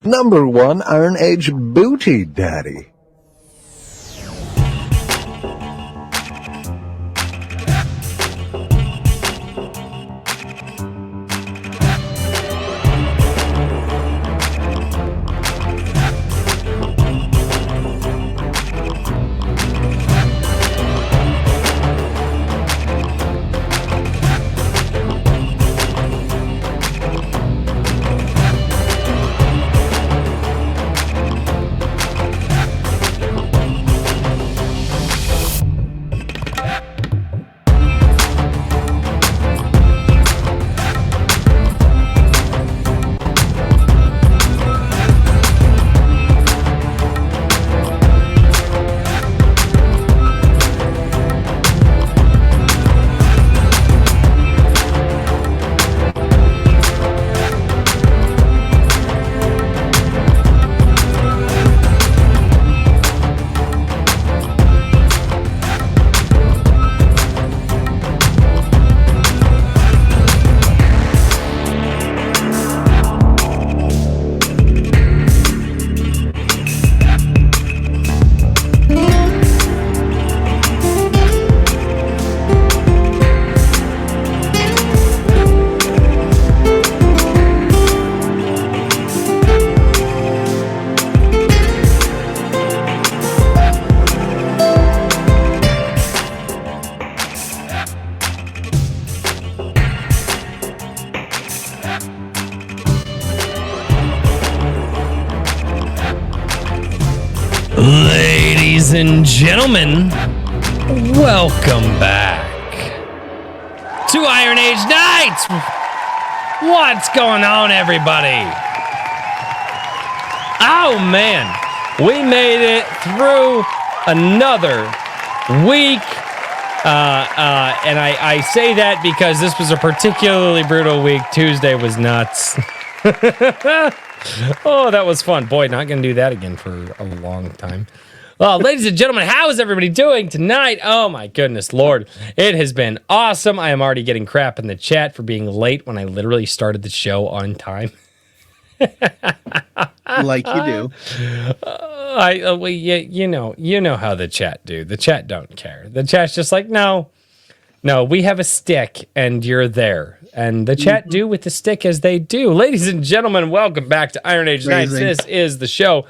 Number 1 Iron Age Booty Daddy. Ladies and gentlemen, welcome back to Iron Age Nights. What's going on, everybody? Oh man, we made it through another week. And I say that because this was a particularly brutal week. Tuesday was nuts. Oh, that was fun. Boy, not going to do that again for a long time. Well, ladies and gentlemen, how is everybody doing tonight? Oh, my goodness, Lord. It has been awesome. I am already getting crap in the chat for being late when I literally started the show on time. Like you do. You know how the chat do. The chat don't care. The chat's just like, no, we have a stick and you're there. And the chat do with the stick as they do. Ladies and gentlemen, welcome back to Iron Age Nights. This is the show.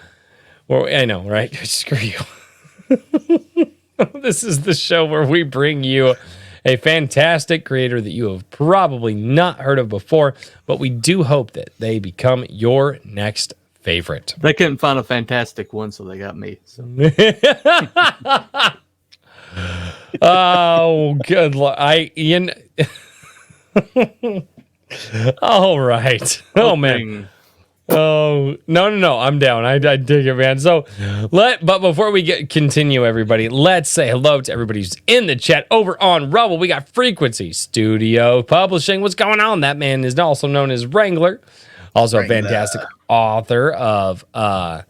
Well, I know, right? Screw you. This is the show where we bring you a fantastic creator that you have probably not heard of before, but we do hope that they become your next favorite. They couldn't find a fantastic one, so they got me. So. Oh, good luck. All right. Oh, man. Oh, no. I'm down. I dig it, man. So, but before we continue, everybody, let's say hello to everybody who's in the chat over on Rumble. We got Frequency Studio Publishing. What's going on? That man is also known as Wrangler. Also a fantastic author of the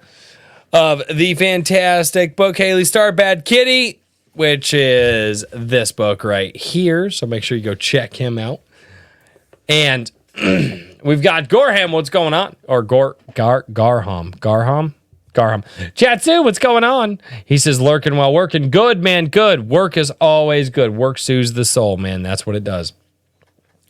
fantastic book Haley Star Bad Kitty, which is this book right here. So make sure you go check him out. And we've got Gorham. What's going on? Or Garham. Chatsu, what's going on? He says, lurking while working. Good, man, good. Work is always good. Work soothes the soul, man. That's what it does.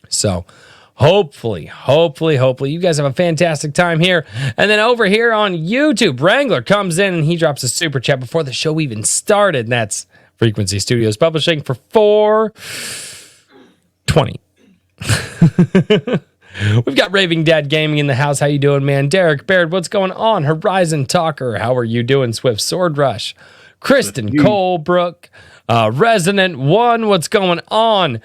So hopefully, you guys have a fantastic time here. And then over here on YouTube, Wrangler comes in and he drops a super chat before the show even started. And that's Frequency Studios Publishing for $4.20. We've got Raving Dad Gaming in the house. How you doing, man? Derek Baird, what's going on? Horizon Talker, how are you doing? Swift Sword Rush, Kristen Colebrook, Resonant One, what's going on?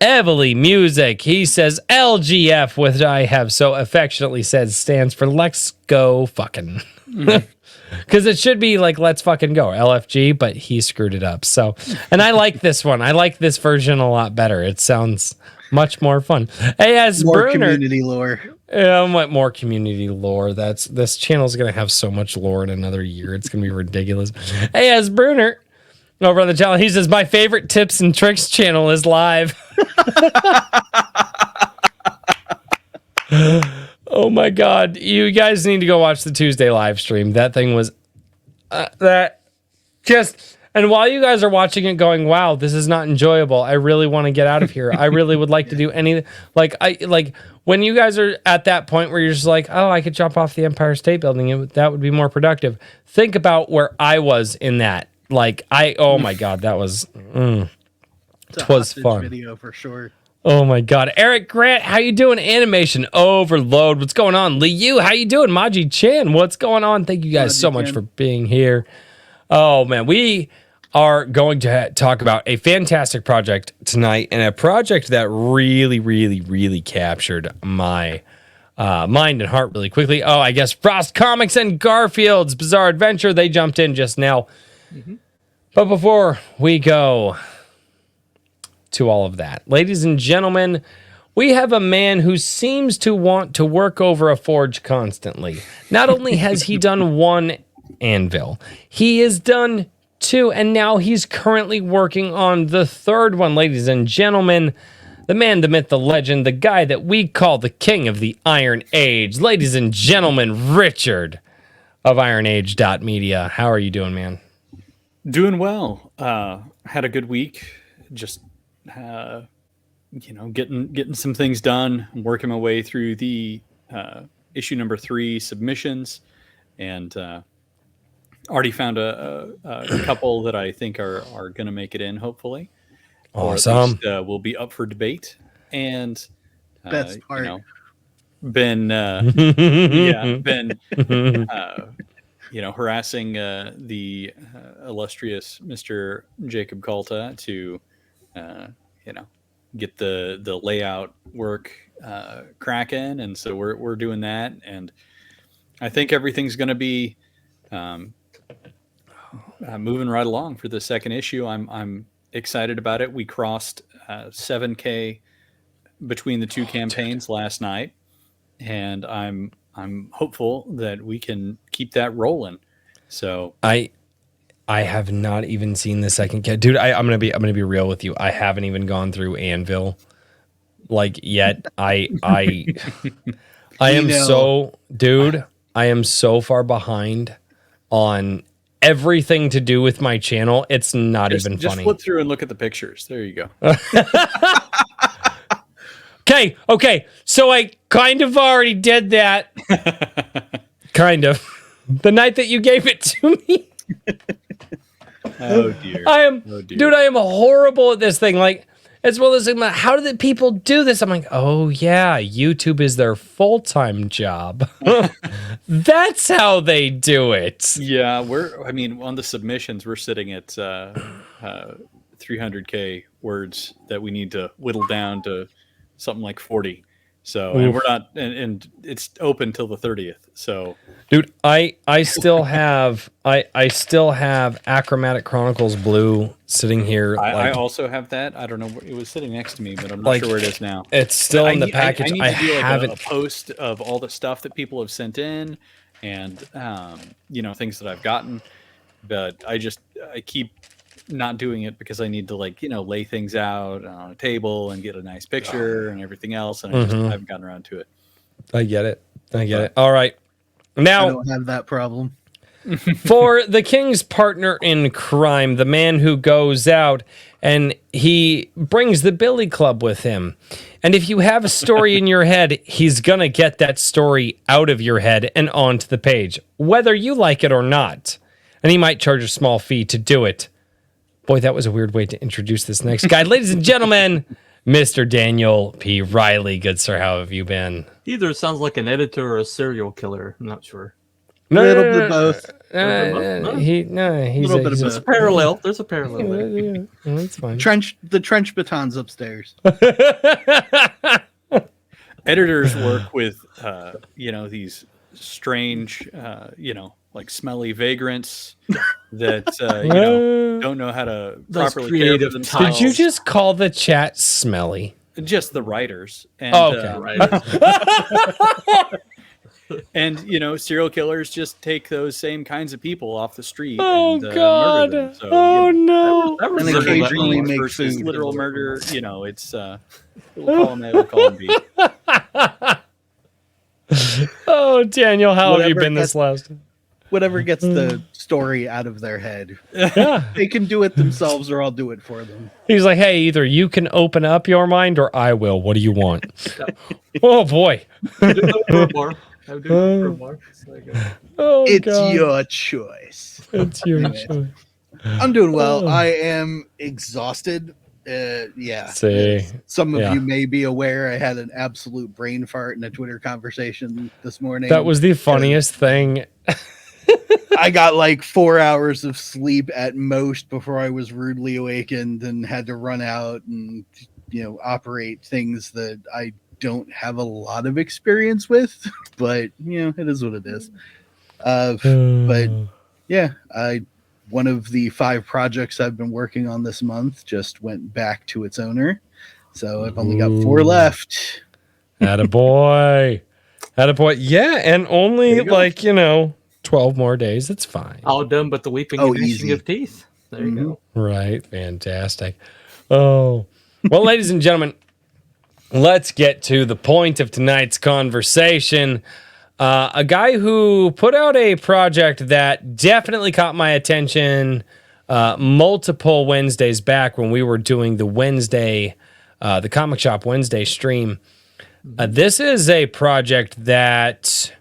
Evely Music, he says LGF, which I have so affectionately said stands for Let's Go Fucking. Because it should be like Let's Fucking Go, or LFG, but he screwed it up. So, and I like this one. I like this version a lot better. It sounds much more fun. Hey, as more Bruner, community lore. Yeah, I want more community lore. This channel's gonna have so much lore in another year. It's gonna be ridiculous. Hey, as Bruner over on the channel, he says my favorite tips and tricks channel is live. Oh my God. You guys need to go watch the Tuesday live stream. That thing was and while you guys are watching it going, wow, this is not enjoyable. I really want to get out of here. I really would like to do anything. Like when you guys are at that point where you're just like, oh, I could jump off the Empire State Building. That would be more productive. Think about where I was in that. Oh my God, that was, it was fun. Video for sure. Oh my God. Eric Grant, how you doing? Animation Overload. What's going on? Liu, how you doing? Maji Chan, what's going on? Thank you guys so much for being here. Oh man, we are going to talk about a fantastic project tonight, and a project that really, really, really captured my mind and heart really quickly. Oh, I guess Frost Comics and Garfield's Bizarre Adventure, they jumped in just now. Mm-hmm. But before we go to all of that, ladies and gentlemen, we have a man who seems to want to work over a forge constantly. Not only has he done one anvil, he has done two, and now he's currently working on the third one. Ladies and gentlemen, the man, the myth, the legend, the guy that we call the king of the Iron Age. Ladies and gentlemen, Richard of IronAge.media. How are you doing, man? Doing well. Had a good week. Just getting some things done. I'm working my way through the issue number 3 submissions, and already found a couple that I think are going to make it in, hopefully. Awesome. Or at least, will be up for debate. And best part. Been harassing the illustrious Mr. Jacob Kalta to get the layout work cracking, and so we're doing that, and I think everything's going to be moving right along for the second issue. I'm excited about it. We crossed 7K between the two campaigns last night, and I'm hopeful that we can keep that rolling. So I have not even seen the second dude. I'm gonna be real with you. I haven't even gone through Anvil yet. I am I am so far behind on everything to do with my channel. It's not even funny. Just flip through and look at the pictures. There you go. Okay. So I kind of already did that. Kind of. The night that you gave it to me. Oh dear. Dude, I am horrible at this thing. As well as how do the people do this? I'm like, oh yeah, YouTube is their full-time job. That's how they do it. Yeah, on the submissions, we're sitting at 300K words that we need to whittle down to something like 40. So, and we're not, and it's open till the 30th. So, dude, I still have Achromatic Chronicles Blue sitting here. I also have that. I don't know. It was sitting next to me, but I'm not sure where it is now. It's still in the package. I need to do a post of all the stuff that people have sent in, and things that I've gotten. But I keep not doing it because I need to lay things out on a table and get a nice picture and everything else, and I haven't gotten around to it. I get it. All right, now I don't have that problem. For the king's partner in crime, the man who goes out and he brings the billy club with him, and if you have a story in your head, he's gonna get that story out of your head and onto the page, whether you like it or not, and he might charge a small fee to do it. Boy, that was a weird way to introduce this next guy. Ladies and gentlemen, Mr. Daniel P. Riley. Good sir, how have you been? Either sounds like an editor or a serial killer. I'm not sure. A little bit of both. There's a parallel. There's a parallel there. That's fine. The trench batons upstairs. Editors work with, these strange, smelly vagrants that don't know how to properly care for themselves. Did you just call the chat smelly? Just the writers. And, okay. And serial killers just take those same kinds of people off the street. Oh and, God! Murder them. So, No! And occasionally make versus food. literal murder. It's we'll call them A, we'll call them B. Oh, Daniel, how have you Whatever been this last? Whatever gets the story out of their head. Yeah. They can do it themselves or I'll do it for them. He's like, hey, either you can open up your mind or I will. What do you want? Oh, boy. I do it for a bar. I do it for a bar. It's like, Oh, It's God. your choice. It's your Anyway. choice. I'm doing well. Oh. I am exhausted. Yeah. See, Some of yeah. you may be aware I had an absolute brain fart in a Twitter conversation this morning. That was the funniest thing. I got like 4 hours of sleep at most before I was rudely awakened and had to run out and, operate things that I don't have a lot of experience with, but it is what it is. But yeah, one of the 5 projects I've been working on this month just went back to its owner. So I've only got 4 left. Attaboy. Attaboy. Yeah, and only There you go. 12 more days. It's fine. all done but the weeping Oh, and gnashing easy. of teeth. There you go. Right. Fantastic. Oh. Well, ladies and gentlemen, let's get to the point of tonight's conversation. A guy who put out a project that definitely caught my attention multiple Wednesdays back when we were doing the the Comic Shop Wednesday stream. This is a project that,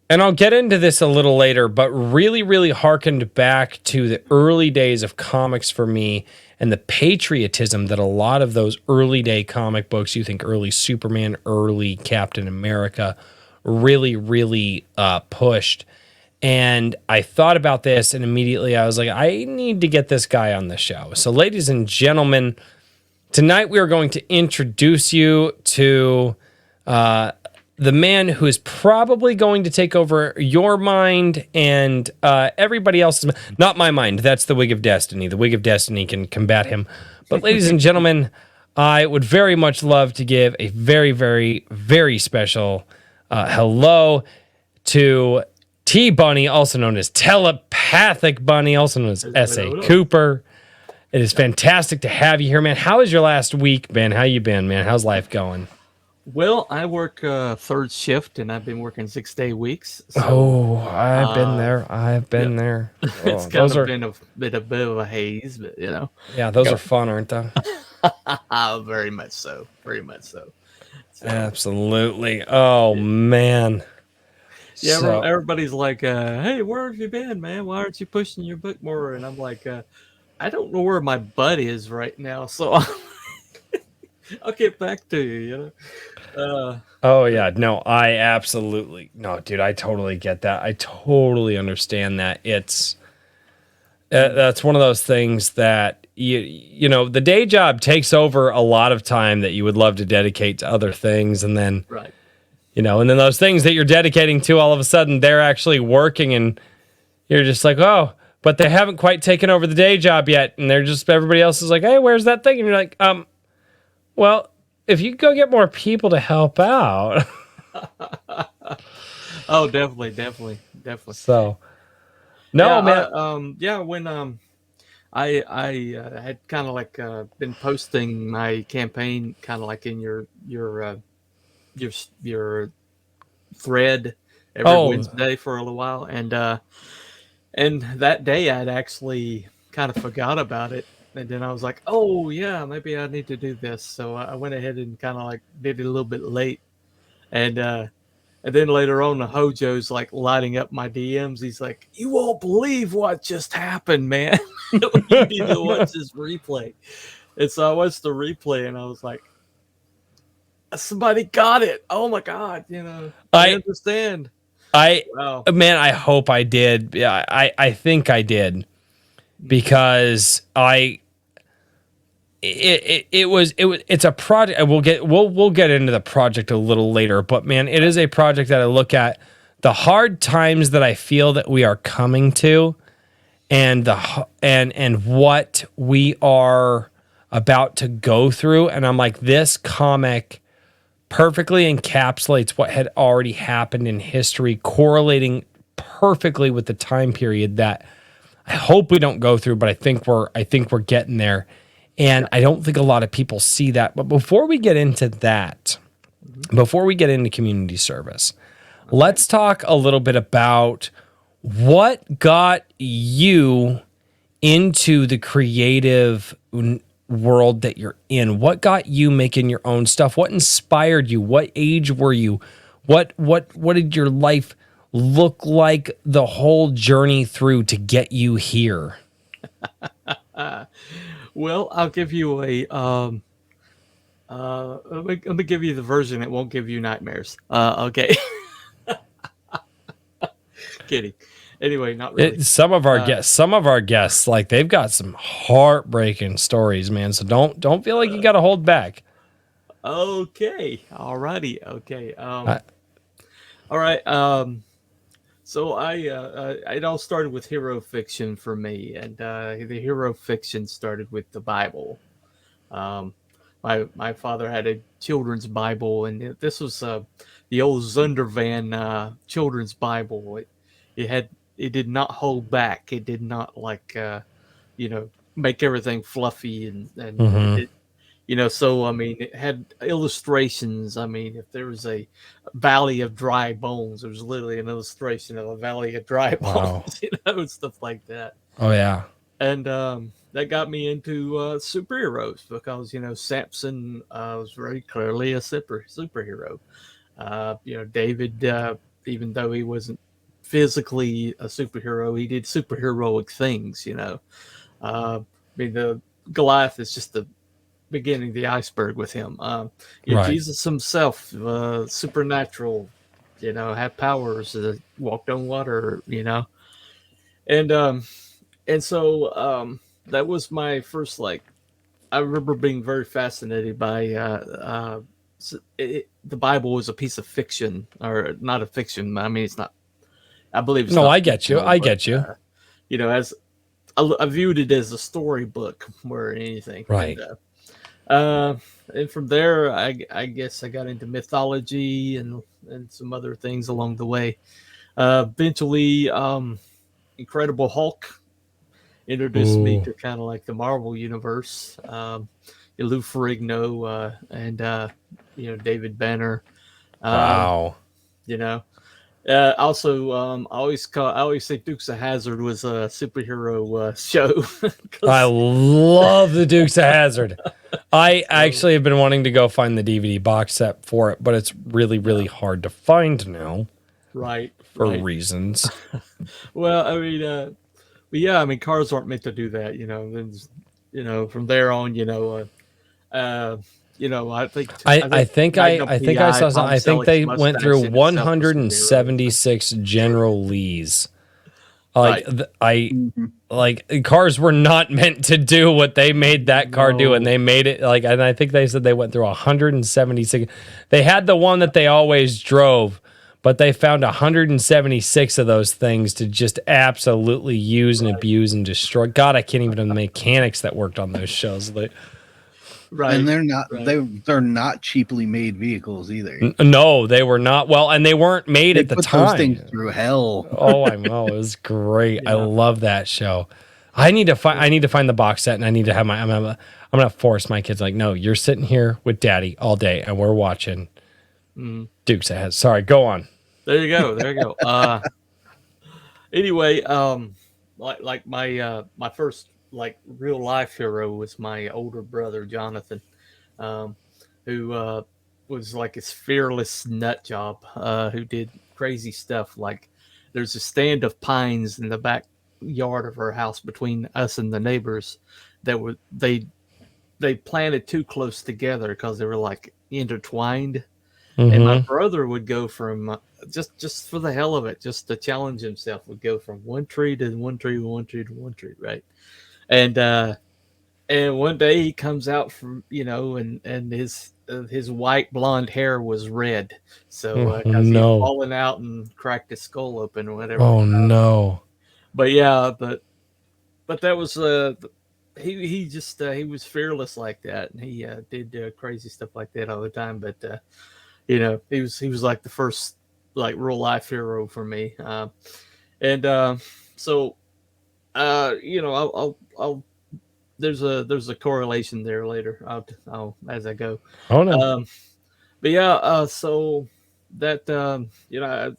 and I'll get into this a little later, but really, really harkened back to the early days of comics for me and the patriotism that a lot of those early day comic books, you think early Superman, early Captain America, really, really pushed. And I thought about this and immediately I was like, I need to get this guy on the show. So ladies and gentlemen, tonight we are going to introduce you to the man who is probably going to take over your mind and everybody else's. Not my mind. That's the Wig of Destiny. The Wig of Destiny can combat him. But ladies and gentlemen, I would very much love to give a very, very, very special hello to T Bunny, also known as Telepathic Bunny, also known as S.A. Cooper. It is fantastic to have you here, man. How was your last week, man? How you been, man? How's life going? Well, I work third shift, and I've been working 6-day weeks. So, Oh, I've been there. I've been there. it's kind of been a bit of a haze, but Yeah, those are fun, aren't they? very much so. Very much so. Absolutely. Oh, man. Yeah, So- everybody's like, hey, where have you been, man? Why aren't you pushing your book more? And I'm like, I don't know where my butt is right now, so I'll get back to you, Oh, yeah. No, I absolutely. No, dude, I totally get that. I totally understand that. It's that's one of those things that the day job takes over a lot of time that you would love to dedicate to other things, and then right. and then those things that you're dedicating to, all of a sudden they're actually working, and you're just like, oh, but they haven't quite taken over the day job yet, and they're just, everybody else is like, hey, where's that thing? And you're like, well, if you go get more people to help out. Oh, definitely. So, no, yeah, man. When I had kind of like been posting my campaign kind of like in your thread every Wednesday for a little while, and that day I'd actually kind of forgot about it, and then I was like, oh yeah, maybe I need to do this, so I went ahead and kind of like did it a little bit late, and then later on, the Hojo's like lighting up my DMs. He's like, "You won't believe what just happened, man. You need to watch this replay." And so I watched the replay, and I was like, "Somebody got it! Oh my god! I understand." Wow. Man, I hope I did. Yeah, I think I did, because it's a project. We'll get into the project a little later, but man, it is a project that I look at the hard times that I feel that we are coming to, and and what we are about to go through, and I'm like, this comic perfectly encapsulates what had already happened in history, correlating perfectly with the time period that I hope we don't go through, but I think we're getting there. And I don't think a lot of people see that. But before we get into that, before we get into community service, let's talk a little bit about what got you into the creative world that you're in. What got you making your own stuff? What inspired you? What age were you? What did your life look like the whole journey through to get you here? Well, I'll give you a let me give you the version that won't give you nightmares. Okay. Kidding. Anyway, not really. Some of our guests, like they've got some heartbreaking stories, man. So don't feel like you got to hold back. Okay. Alrighty. Okay. I- All right. So it all started with hero fiction for me, and the hero fiction started with the Bible. Um, my father had a children's Bible, and this was the old Zundervan children's Bible. It did not hold back. It did not make everything fluffy and Mhm. it, so I mean, it had illustrations. I mean, if there was a valley of dry bones, there was literally an illustration of a valley of dry Wow. bones, stuff like that. Oh yeah. And that got me into superheroes because Samson was very clearly a superhero. David, even though he wasn't physically a superhero, he did superheroic things. I mean, the Goliath is just the beginning of the iceberg with him. Right. Jesus himself, supernatural, had powers, walked on water, and that was my first I remember being very fascinated by the Bible was a piece of fiction, or not a fiction. I mean, it's not. I believe it's No, not I get you. fictional, I but, get you. as I viewed it as a storybook more than anything. Right. And from there, I guess I got into mythology and some other things along the way. Eventually, Incredible Hulk introduced me Ooh. to kind of like the Marvel universe. Lou Ferrigno and David Banner. Wow. You know, Also, I always say Dukes of Hazzard was a superhero show. I love the Dukes of Hazzard. I So- actually have been wanting to go find the DVD box set for it, but it's really, really hard to find now right for right. reasons. Well, I mean, but yeah, I mean, cars aren't meant to do that. Then from there on, I think I think Magnum I PI, saw some, Tom I think Selleck's they went through mustache in itself was superhero. 176 General Lees. Like Right. Mhm. like cars were not meant to do what they made that car do, and No. they made it like, and I think they said they went through 176. They had the one that they always drove, but they found 176 of those things to just absolutely use and abuse and destroy. God, I can't even the mechanics that worked on those shows. Right. And they're not right. they're not cheaply made vehicles either. No, they were not. Well, and they weren't made They at the put those time. things through hell. Oh, I know. It was great. I Yeah. love that show. I need to find the box set, and I need to have I'm gonna force my kids, like, no, you're sitting here with daddy all day and we're watching Dukes of Hazzard. Sorry, go on. There you go. There you go. Anyway, like my first real life hero was my older brother Jonathan, um, who was like his fearless nut job, who did crazy stuff. Like there's a stand of pines in the backyard of our house between us and the neighbors that were they planted too close together because they were like intertwined. And my brother would go from just for the hell of it, just to challenge himself, would go from one tree to one tree, one tree to one tree, right? And one day he comes out from and his white blonde hair was red, so because he had No. fallen out and cracked his skull open or whatever. Oh no. But yeah, but that was he just he was fearless like that, and he did crazy stuff like that all the time. But he was like the first like real life hero for me. And so I'll there's a correlation there later. I'll as I go. Oh no. but yeah, so that I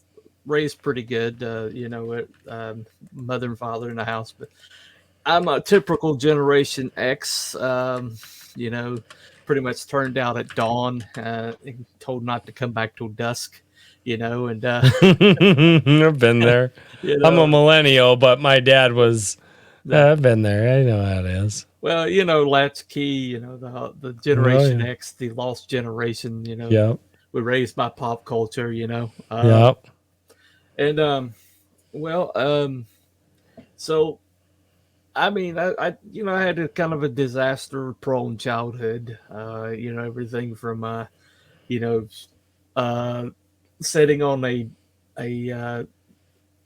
raised pretty good. Mother and father in the house, but I'm a typical Generation X. You know, pretty much turned out at dawn, and told not to come back till dusk. And I've been there. you I'm a know, millennial, but my dad was. the, I've been there. I know how it is. well, latchkey. The Oh Generation yeah. X, the lost generation. Yep. We're raised by pop culture. Yep. And well, so I mean, I had a kind of a disaster-prone childhood. Everything from you know, uh, sitting on a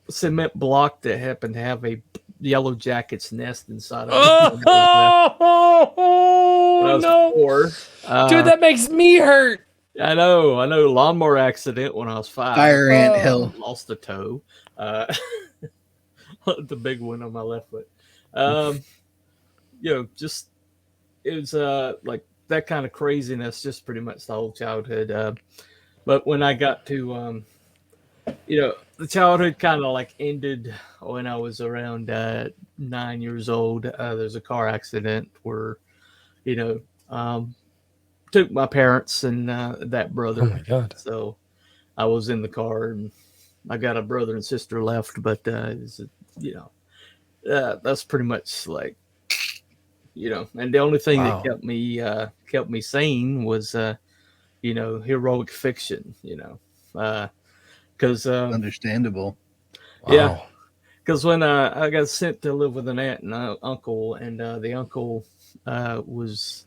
cement block that happened to have a yellow jacket's nest inside of it when I Oh was no, 4. dude, that makes me hurt. I know, lawnmower accident when I was 5. Fire Ant Hill. Lost a toe, uh, the big one on my left foot. Um, just it was like that kind of craziness, just pretty much the whole childhood. But when I got to the childhood kind of like ended when I was around 9 years old. There's a car accident where you know um, took my parents and that brother. Oh my god. So I was in the car and I got a brother and sister left, but that's pretty much like and the only thing Wow. that kept me sane was heroic fiction, because Understandable. yeah, Wow. because when I got sent to live with an aunt and uncle, and the uncle was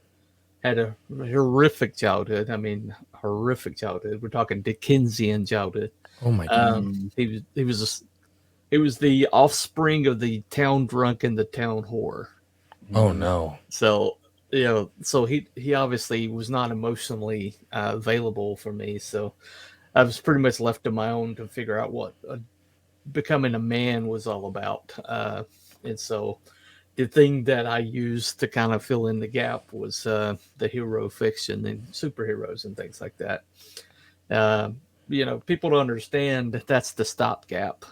had a horrific childhood. I mean, horrific childhood. We're talking Dickensian childhood. Oh my god. He was the offspring of the town drunk and the town whore. Oh no. So so he obviously was not emotionally available for me. So I was pretty much left to my own to figure out what becoming a man was all about. And so the thing that I used to kind of fill in the gap was the hero fiction and superheroes and things like that. People don't understand that that's the stopgap.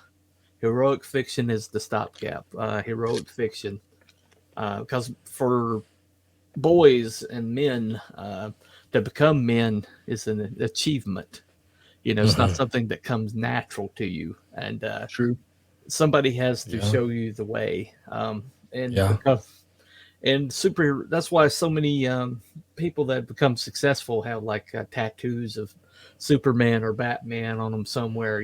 Heroic fiction is the stopgap. Heroic fiction, because for boys and men to become men is an achievement. It's not something that comes natural to you, and True. somebody has to Yeah. show you the way. And Yeah. because super, that's why so many people that become successful have like tattoos of Superman or Batman on them somewhere,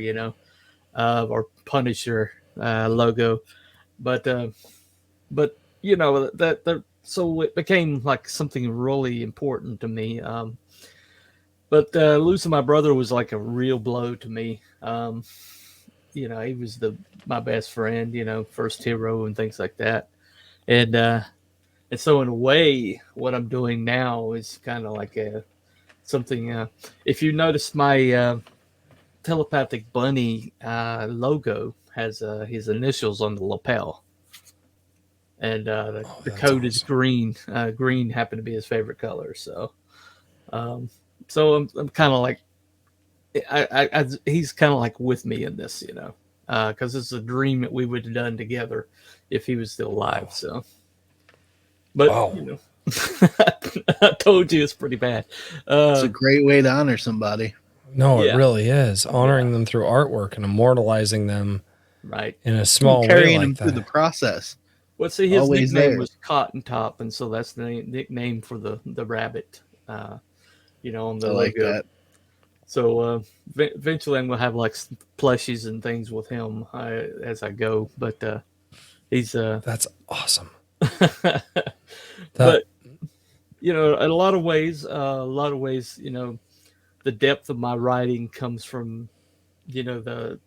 or Punisher logo. But that so it became like something really important to me. But losing my brother was like a real blow to me. He was my best friend, first hero and things like that. And so in a way, what I'm doing now is kind of like something. If you notice, my telepathic bunny logo has his initials on the lapel, and the That's code is awesome. green. Green happened to be his favorite color, so um, I'm kind of like he's kind of like with me in this, because it's a dream that we would have done together if he was still alive. Wow. So, but Wow. I told you it's pretty bad. It's a great way to honor somebody. No, it Yeah. really is. Honoring them through artwork and immortalizing them Right. in a small way Carrying like him through the that. process. Well, see, his Always nickname there. was Cotton Top, and so that's the nickname for the rabbit, on the I like logo. that. So eventually, I'm gonna have like plushies and things with him as I go. But he's That's awesome. but in a lot of ways, the depth of my writing comes from the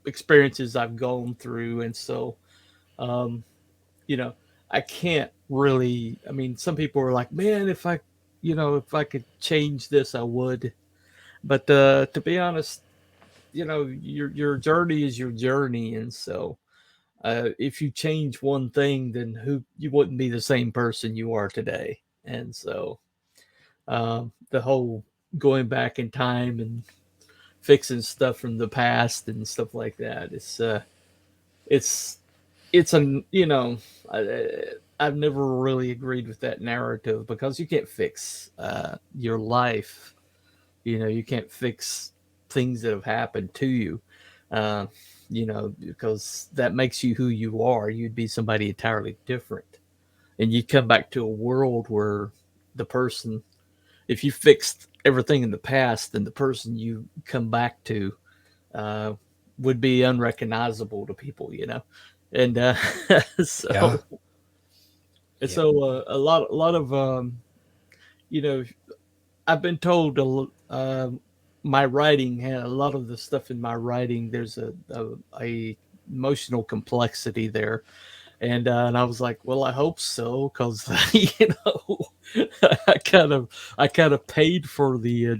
experiences I've gone through, and so um, I can't really. I mean, some people are like, man, if I could change this, I would. But to be honest, your journey is your journey, and so if you change one thing, then you wouldn't be the same person you are today. And so the whole going back in time and fixing stuff from the past and stuff like that. It's it's a I've never really agreed with that narrative because you can't fix your life. You can't fix things that have happened to you. Uh, because that makes you who you are. You'd be somebody entirely different, and you come back to a world where the person, if you fixed everything in the past, then the person you come back to uh, would be unrecognizable to people, and so Yeah. a lot of you know I've been told my writing had a lot of the stuff in my writing. There's a emotional complexity there, and I was like, well, I hope so, because I kind of paid for the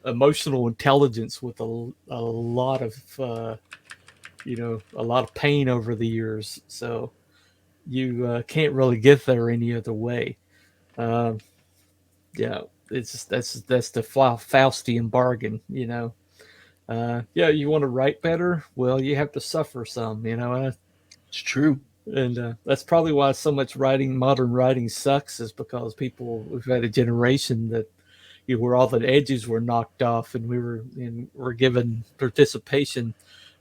emotional intelligence with a lot of a lot of pain over the years. So you can't really get there any other way. Um, yeah, it's just, that's the Faustian bargain. Yeah, you want to write better? Well, you have to suffer some. It's true. And that's probably why so much modern writing sucks, is because we've had a generation that where all the edges were knocked off, and were given participation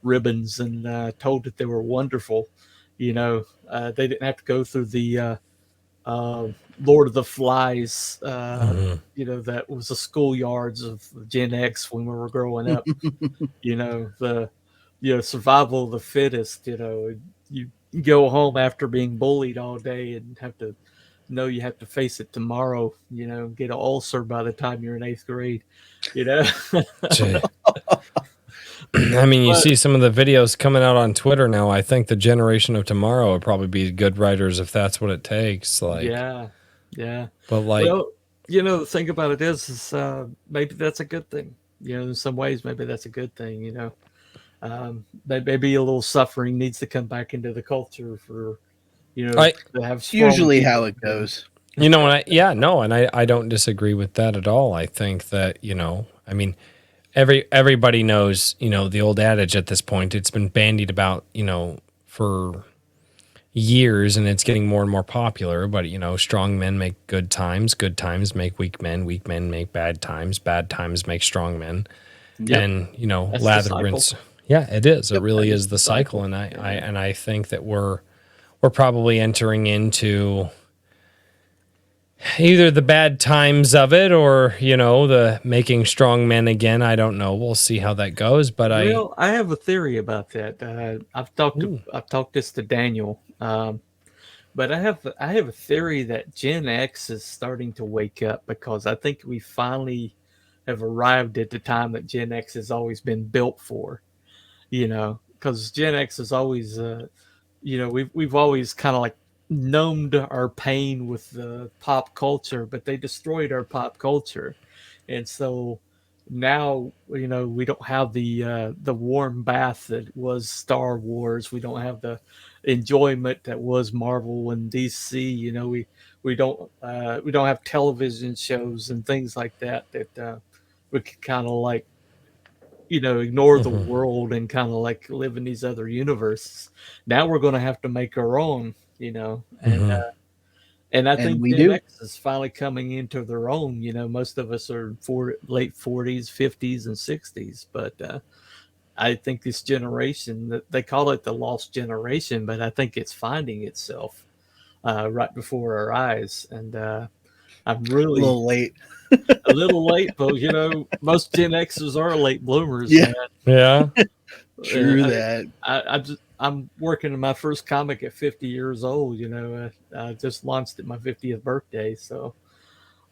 ribbons and told that they were wonderful. They didn't have to go through the uh, Lord of the Flies. That was the schoolyards of Gen X when we were growing up. The survival of the fittest. You go home after being bullied all day and have to know you have to face it tomorrow. Get an ulcer by the time you're in 8th grade. You know, I mean, you But- see some of the videos coming out on Twitter now. I think the generation of tomorrow will probably be good writers if that's what it takes. yeah. But Well, the thing about it is maybe that's a good thing. In some ways, maybe that's a good thing. Maybe a little suffering needs to come back into the culture for to have It's strong usually people. how it goes. and I don't disagree with that at all. I think that, I mean, everybody knows, the old adage at this point. It's been bandied about, for years, and it's getting more and more popular. But strong men make good times make weak men make bad times make strong men. Yep. And That's lather, the cycle. rinse. Yeah, it is. It really that is is the the cycle, cycle. and I think that we're probably entering into either the bad times of it, or the making strong men again. I don't know. We'll see how that goes. But Well, I have a theory about that. I've talked this to Daniel, but I have a theory that Gen X is starting to wake up, because I think we finally have arrived at the time that Gen X has always been built for. Because Gen X is always, we've always kind of like numbed our pain with the pop culture, but they destroyed our pop culture, and so now we don't have the warm bath that was Star Wars. We don't have the enjoyment that was Marvel and DC. We don't have television shows and things like that we could kind of like ignore the world and kind of like live in these other universes. Now we're going to have to make our own, and I think we Gen do. X is finally coming into their own. Most of us are late 40s, 50s, and 60s, but I think this generation, that they call it the lost generation, but I think it's finding itself right before our eyes, and I'm A really little late. a little late, but most Gen Xers are late bloomers. Yeah. Man. yeah, True I- that. I'm working on my first comic at 50 years old. I just launched at my 50th birthday. So,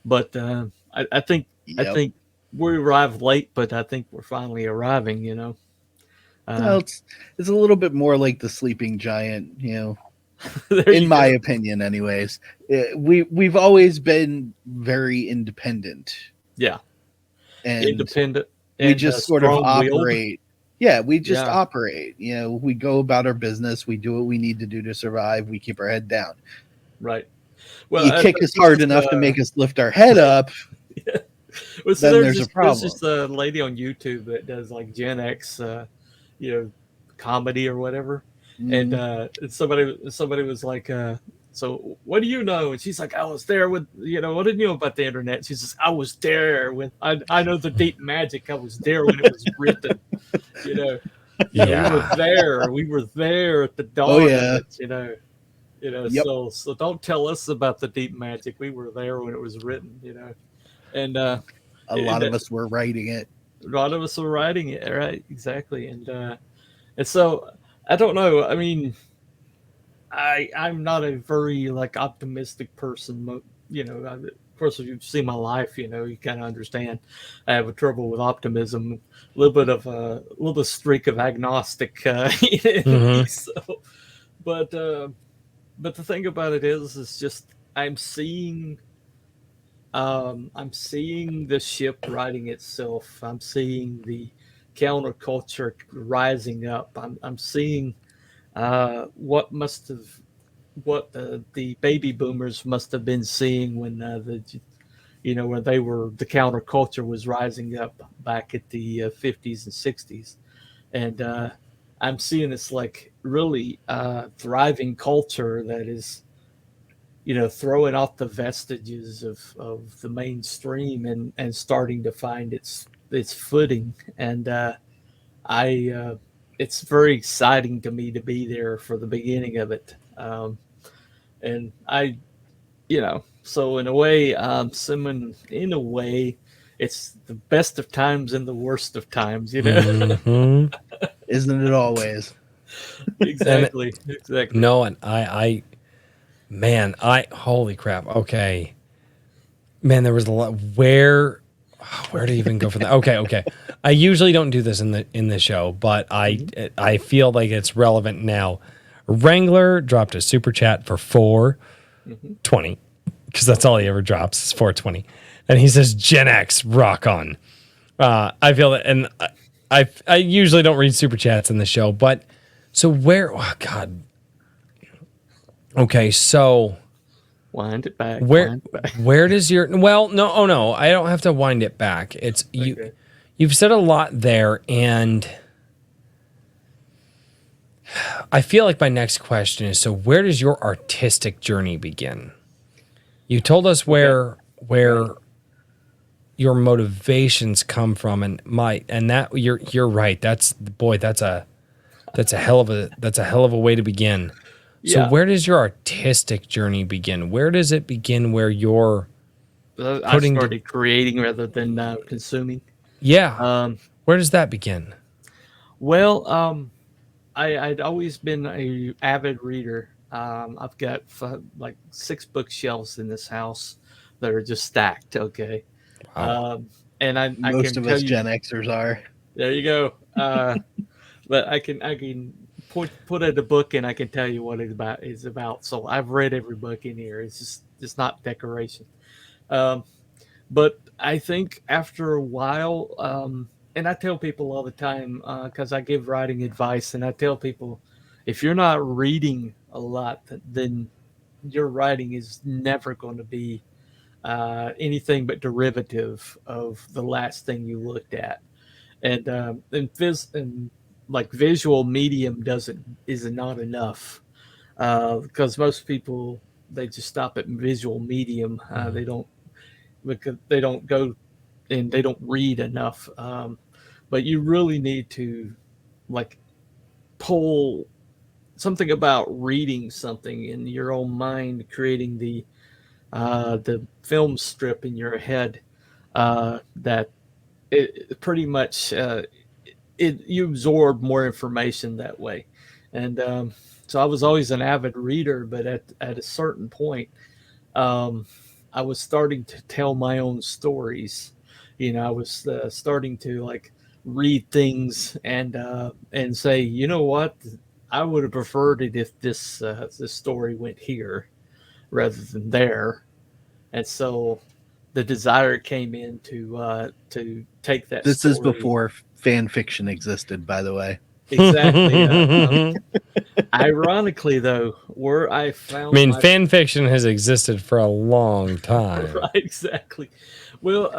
but I think Yep. we arrived late, but I think we're finally arriving. Well, it's a little bit more like the sleeping giant, There in you my go. opinion. Anyways, we've always been very independent, Yeah, and independent. we And just sort of strong-willed. operate. Yeah, we just Yeah. operate. We go about our business. We do what we need to do to survive. We keep our head down. Right. Well, You kick us hard enough to make us lift our head up. Well, so then there's there's this, a problem. There's this lady on YouTube that does like Gen X, you know, comedy or whatever, and somebody was like, so what do you know? And she's like, I was there with, what did you know about the internet? She says, I was there with, I know the deep magic. I was there when it was written, you know. Yeah. We were there at the dawn Oh, yeah. of it, Yep. so don't tell us about the deep magic. We were there when it was written, and A lot of us were writing it. a lot of us are writing it, right? Exactly. And so I don't know. I mean, I'm not a very like optimistic person. Of course, if you've seen my life, you kind of understand. I have a trouble with optimism, a little bit streak of agnostic in me. So, but the thing about it is just I'm seeing the ship righting itself. I'm seeing the counterculture rising up. I'm seeing what the baby boomers must have been seeing when when the counterculture was rising up back at the 50s and 60s, and I'm seeing this like really thriving culture that is throwing off the vestiges of the mainstream and starting to find its footing. And it's very exciting to me to be there for the beginning of it. And so in a way, in a way, it's the best of times and the worst of times, Mm-hmm. Isn't it always? Exactly. No, and man, holy crap. Okay. Man, there was a lot. Where to even go from that? Okay. I usually don't do this in the show, but I feel like it's relevant now. Wrangler dropped a super chat for 420 because that's all he ever drops is 420, and he says Gen X rock on. I feel that, and I usually don't read super chats in the show, but so where? Oh God. Okay, so. Wind it back. Where does your no, I don't have to wind it back. It's Okay. you've said a lot there, and I feel like my next question is, so where does your artistic journey begin? You told us where your motivations come from, and that you're right. That's a hell of a way to begin. So Yeah. where does your artistic journey begin? Where does it begin where you're I started creating rather than consuming. Yeah. Where does that begin? Well, I'd always been a avid reader. I've got like 6 bookshelves in this house that are just stacked. Okay. Wow. And I Most can of tell us you, Gen Xers are. there you go. But I can put it a book and I can tell you what it is about. So I've read every book in here. It's not decoration. But I think after a while, and I tell people all the time because I give writing advice, and I tell people if you're not reading a lot, then your writing is never going to be anything but derivative of the last thing you looked at. And like visual medium is not enough because most people they just stop at visual medium. They don't because they don't go and they don't read enough. But you really need to like pull something about reading something in your own mind, creating the film strip in your head that it pretty much you absorb more information that way. And so I was always an avid reader, but at a certain point, I was starting to tell my own stories. I was starting to like read things and say, you know what, I would have preferred it if this story went here rather than there. And so the desire came in to take that. This story. is before fan fiction existed, by the way. Exactly. Ironically, though, where I found fan fiction has existed for a long time. right, exactly. Well,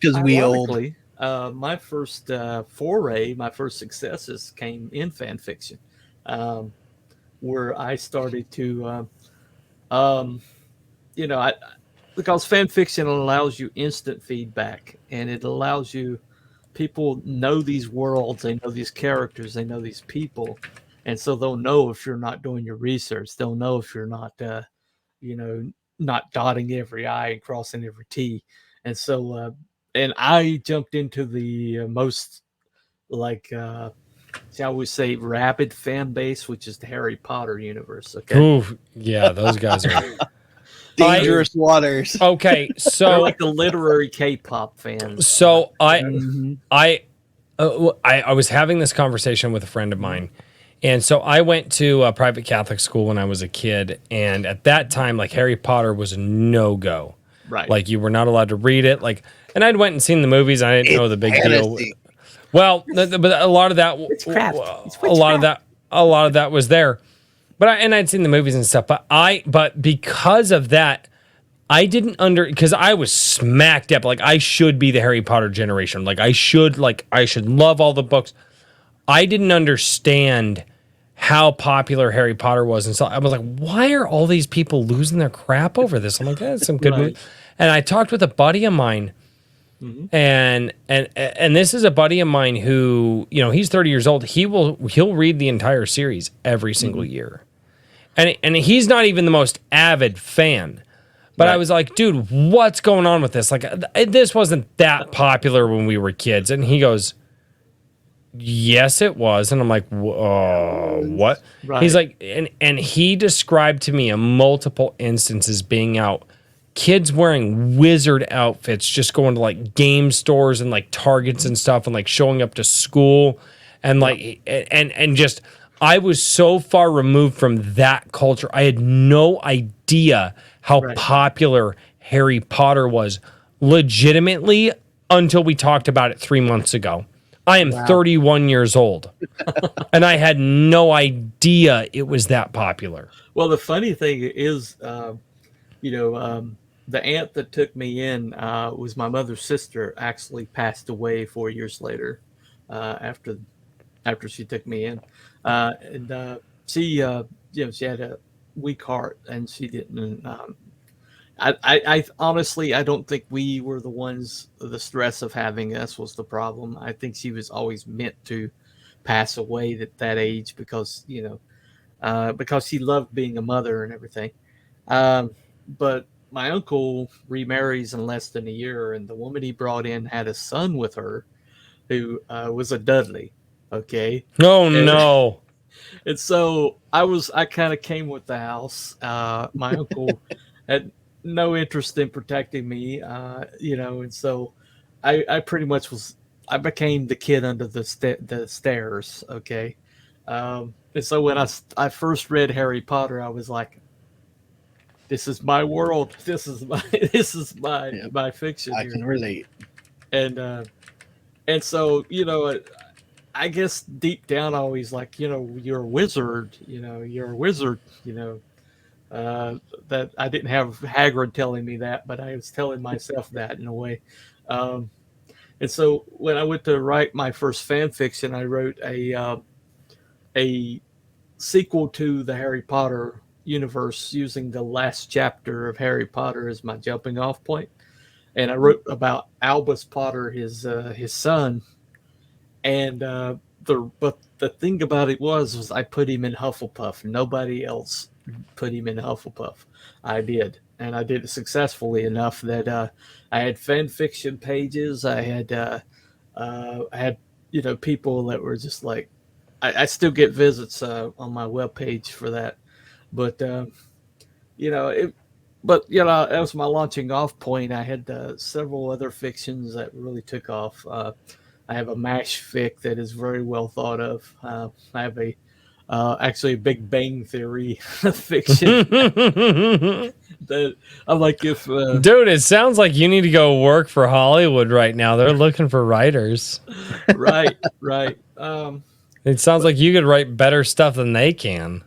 'Cause we old. ironically, my first foray, my first successes came in fan fiction, um, where I started to, um, you know, because fan fiction allows you instant feedback, and it allows you people know these worlds, they know these characters, they know these people, and so they'll know if you're not doing your research. They'll know if you're not, you know, not dotting every I and crossing every T. And so, and I jumped into the most like, shall we say, rabid fan base, which is the Harry Potter universe. Okay, Ooh, yeah, those guys are. Dangerous waters. Okay, they're so like the literary K-pop fans. so Mhm. I was having this conversation with a friend of mine, and so I went to a private Catholic school when I was a kid, and at that time, like Harry Potter was a no go. Right. Like you were not allowed to read it. Like, and I'd went and seen the movies. I didn't know the big deal. Heresy. Well, but a lot of that, Witchcraft. It's a lot of that was there. But I'd seen the movies and stuff. But because of that, I didn't because I was smacked up. Like I should be the Harry Potter generation. Like I should love all the books. I didn't understand how popular Harry Potter was, and so I was like, why are all these people losing their crap over this? I'm like, that's some good Right. movie. And I talked with a buddy of mine. And this is a buddy of mine who, you know, he's 30 years old. He'll read the entire series every single year. And he's not even the most avid fan. But I was like, dude, what's going on with this? Like this wasn't that popular when we were kids. And he goes, yes, it was. And I'm like, what? Right. He's like, and he described to me a multiple instances being out kids wearing wizard outfits, just going to like game stores and like Targets and stuff, and like showing up to school, and like and just I was so far removed from that culture. I had no idea how popular Harry Potter was, legitimately, until we talked about it 3 months ago. I am 31 years old, and I had no idea it was that popular. Well, the funny thing is, you know, the aunt that took me in was my mother's sister. Actually, passed away 4 years later after she took me in, and she, you know, she had a weak heart, and she didn't. I honestly, I don't think we were the ones. The stress of having us was the problem. I think she was always meant to pass away at that age because, you know, because she loved being a mother and everything. But my uncle remarries in less than a year, and the woman he brought in had a son with her who was a Dudley. Okay. Oh no. And so I kind of came with the house. My uncle had no interest in protecting me, you know, and so I pretty much I became the kid under the stairs. Okay. And so when I first read Harry Potter, I was like, this is my world. This is my fiction. I can relate. And so, you know, I guess deep down, I always like, you know, you're a wizard, you know, that I didn't have Hagrid telling me that, but I was telling myself that in a way. And so when I went to write my first fan fiction, I wrote a sequel to the Harry Potter universe using the last chapter of Harry Potter as my jumping off point. And I wrote about Albus Potter, his son. And but the thing about it was I put him in Hufflepuff. Nobody else put him in Hufflepuff. I did, and I did it successfully enough that I had fan fiction pages. I had you know, people that were just like, I still get visits on my webpage for that, but you know, that was my launching off point. I had several other fictions that really took off. I have a MASH fic that is very well thought of. I have actually a Big Bang Theory fiction that I'm like, if Dude, it sounds like you need to go work for Hollywood right now. They're looking for writers. right. It sounds like you could write better stuff than they can.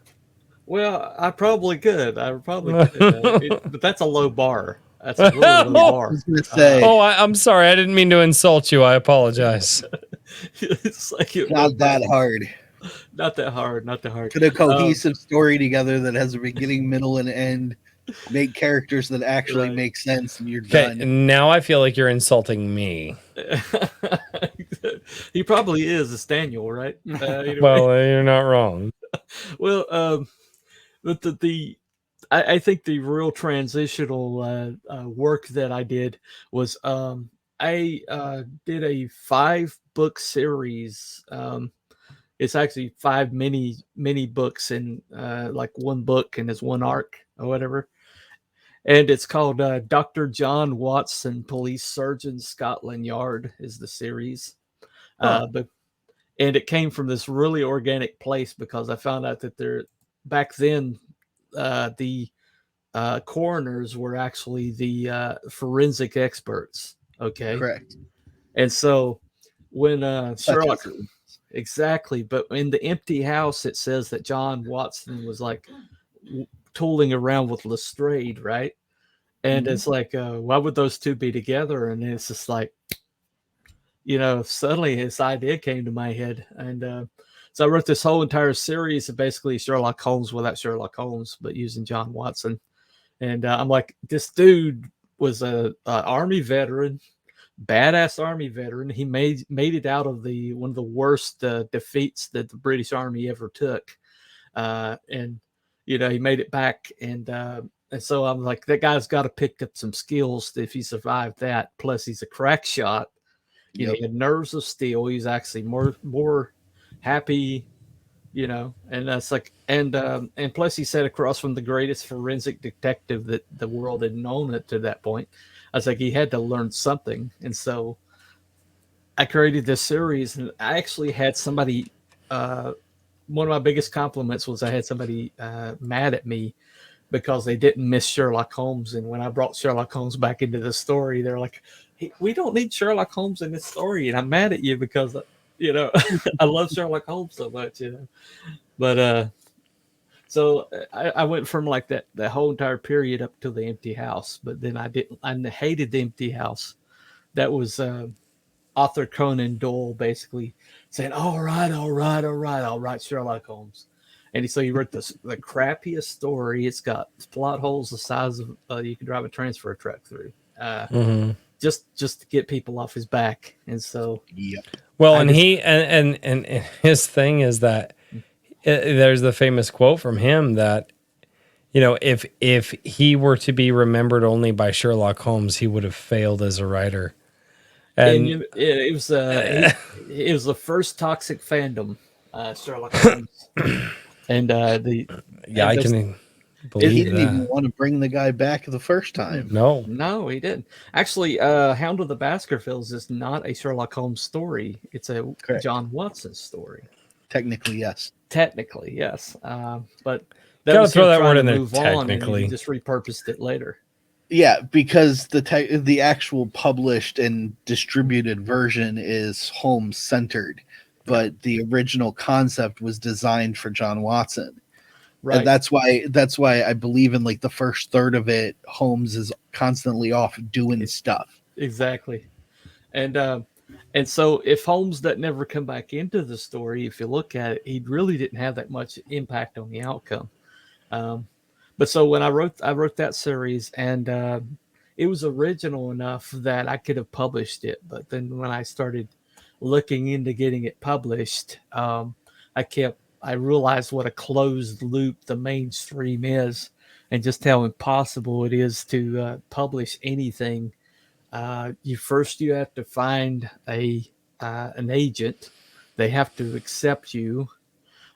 Well, I probably could. But that's a low bar. That's really, really I hard. was gonna say, I'm sorry. I didn't mean to insult you. I apologize. It's like not that hard. not that hard, not that hard. Put a cohesive story together that has a beginning, middle, and end. Make characters that actually Right. make sense, and you're Okay, done. now I feel like you're insulting me. He probably is. It's Daniel, right? Anyway. Well, you're not wrong. Well, but I think the real transitional work that I did was I did a 5-book series. It's actually 5 mini books in like one book and it's one arc or whatever. And it's called Dr. John Watson, Police Surgeon, Scotland Yard is the series. But and it came from this really organic place because I found out that back then the coroners were actually the forensic experts. Okay, Correct. and so when Such Sherlock, as- exactly, but in the empty house, it says that John Watson was like tooling around with Lestrade, right? And Mhm. it's like, why would those two be together? And it's just like, suddenly this idea came to my head. And so I wrote this whole entire series of basically Sherlock Holmes without Sherlock Holmes, but using John Watson. And I'm like, this dude was a army veteran, badass army veteran. He made it out of one of the worst defeats that the British Army ever took. And he made it back. And so I'm like, that guy's got to pick up some skills if he survived that. Plus, he's a crack shot. Yep. He had nerves of steel. He's actually more happy, and that's like, and plus he sat across from the greatest forensic detective that the world had known it to that point. I was like, he had to learn something. And so I created this series, and I actually had somebody, one of my biggest compliments was I had somebody mad at me because they didn't miss Sherlock Holmes. And when I brought Sherlock Holmes back into the story, they're like, hey, we don't need Sherlock Holmes in this story. And I'm mad at you because, I love Sherlock Holmes so much, But so I went from like that whole entire period up to the empty house. But then I hated the empty house. That was Arthur Conan Doyle basically saying, all right, I'll write Sherlock Holmes. And so he wrote the crappiest story. It's got plot holes the size of you can drive a transfer truck through, just to get people off his back. And so, Yep. Well, and he and his thing is that there's the famous quote from him that if he were to be remembered only by Sherlock Holmes, he would have failed as a writer. And it was it was the first toxic fandom, Sherlock Holmes. And I can He believe didn't even that. want to bring the guy back the first time. No, he didn't. Actually, Hound of the Baskervilles is not a Sherlock Holmes story. It's a Correct. John Watson story. Technically, yes. Technically, yes. But Gotta throw him that trying word to in there, move on, and technically. he just repurposed it later. Yeah, because the actual published and distributed version is Holmes centered, but the original concept was designed for John Watson. Right. And that's why I believe in like the first third of it, Holmes is constantly off doing stuff. Exactly. And so if Holmes doesn't never come back into the story, if you look at it, he really didn't have that much impact on the outcome. But so when I wrote that series, and it was original enough that I could have published it. But then when I started looking into getting it published, I realized what a closed loop the mainstream is, and just how impossible it is to publish anything. You have to find an agent. They have to accept you,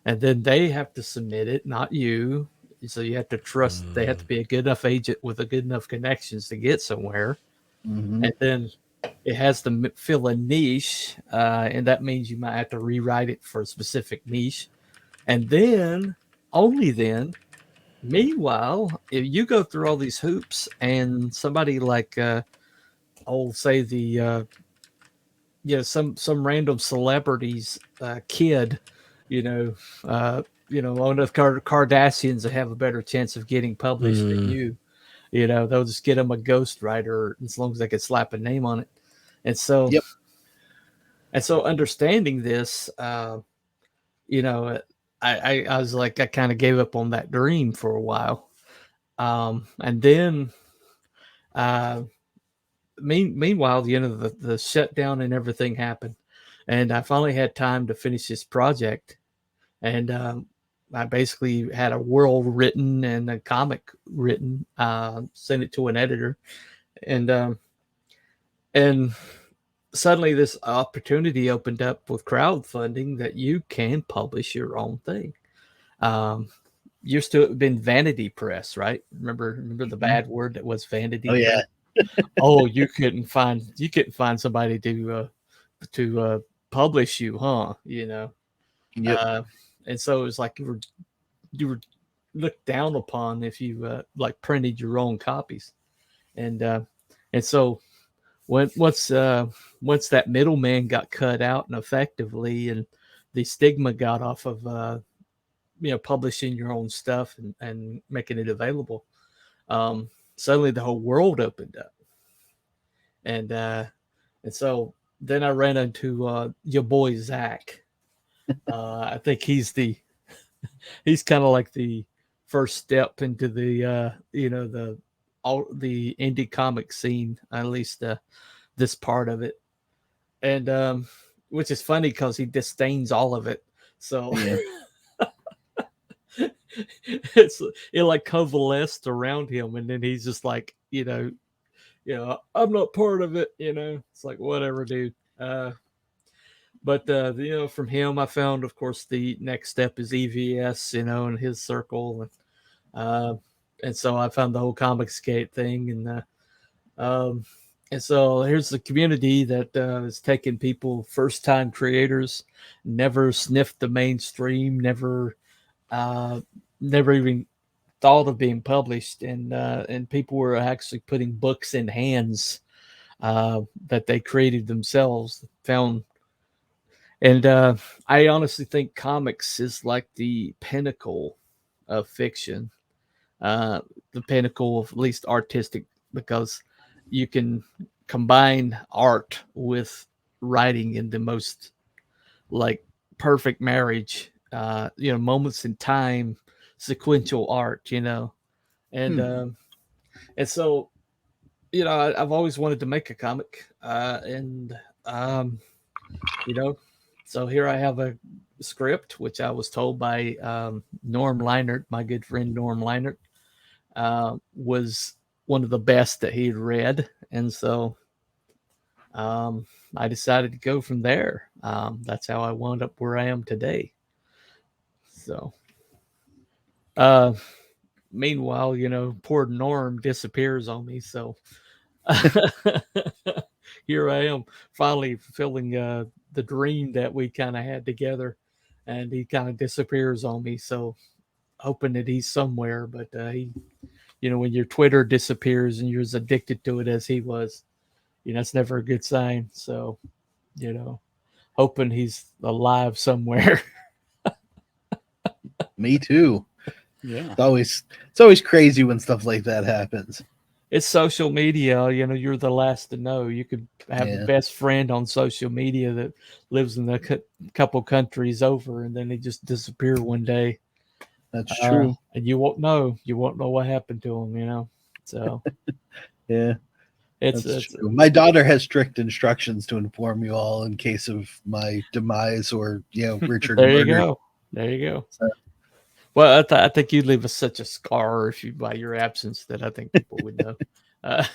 and then they have to submit it, not you. So you have to trust. They have to be a good enough agent with a good enough connections to get somewhere. Mhm. And then it has to fill a niche, and that means you might have to rewrite it for a specific niche. And then, only then, meanwhile, if you go through all these hoops and somebody like, say some random celebrity's kid, one of the Kardashians that have a better chance of getting published than you. they'll just get him a ghostwriter as long as they could slap a name on it. And so, Yep. and so understanding this, you know, I was like, I kind of gave up on that dream for a while. And then, uh, meanwhile, the shutdown and everything happened, and I finally had time to finish this project. And I basically had a world written and a comic written, sent it to an editor, and suddenly this opportunity opened up with crowdfunding that you can publish your own thing. Used to have been vanity press, right? Remember the bad word that was vanity Oh yeah. press? Oh, you couldn't find somebody to publish you, huh? Yep. And so it was like you were looked down upon if you like printed your own copies, and so once that middleman got cut out and effectively, and the stigma got off of publishing your own stuff and making it available, suddenly the whole world opened up, and so then I ran into your boy Zach. I think he's kind of like the first step into the the indie comic scene, at least this part of it, and which is funny because he disdains all of it. So Yeah. it like coalesced around him, and then he's just like, I'm not part of it. It's like, whatever, dude. But from him, I found, of course, the next step is EVS, in his circle, and so I found the whole comic skate thing, and so here's the community that is taking people, first time creators, never sniffed the mainstream, never even thought of being published, and people were actually putting books in hands that they created themselves, found. And I honestly think comics is like the pinnacle of fiction, the pinnacle of at least artistic, because you can combine art with writing in the most like perfect marriage. Moments in time, sequential art. And so I've always wanted to make a comic, and you know, so here I have a script, which I was told by Norm Leinert, my good friend Norm Leinert, was one of the best that he'd read. And so I decided to go from there. That's how I wound up where I am today. So, uh, meanwhile, poor Norm disappears on me. So here I am finally fulfilling the dream that we kind of had together, and he kind of disappears on me. So hoping that he's somewhere, but he, when your Twitter disappears and you're as addicted to it as he was, it's never a good sign. So, hoping he's alive somewhere. Me too. Yeah. It's always crazy when stuff like that happens. It's social media, you're the last to know. You could have the best friend on social media that lives in a couple countries over, and then they just disappear one day. That's true. And you won't know what happened to them, so yeah, it's true. My daughter has strict instructions to inform you all in case of my demise or Richard there murder. There you go. So, well, I think you'd leave us such a scar by your absence that I think people would know. I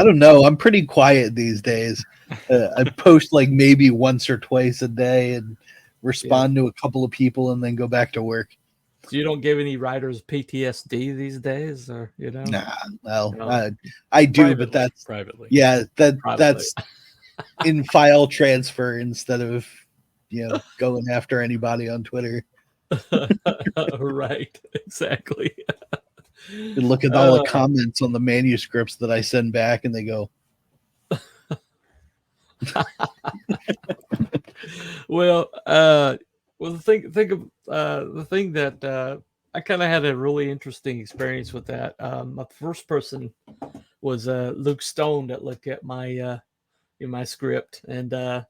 don't know. I'm pretty quiet these days. I post like maybe once or twice a day and respond to a couple of people and then go back to work. So you don't give any writers PTSD these days, or Nah, well, I do, privately, but that's privately. Yeah, that's in file transfer instead of going after anybody on Twitter. Right, exactly. And look at all the comments on the manuscripts that I send back, and they go, well, the thing that I kind of had a really interesting experience with that. My first person was Luke Stone that looked at my in my script, and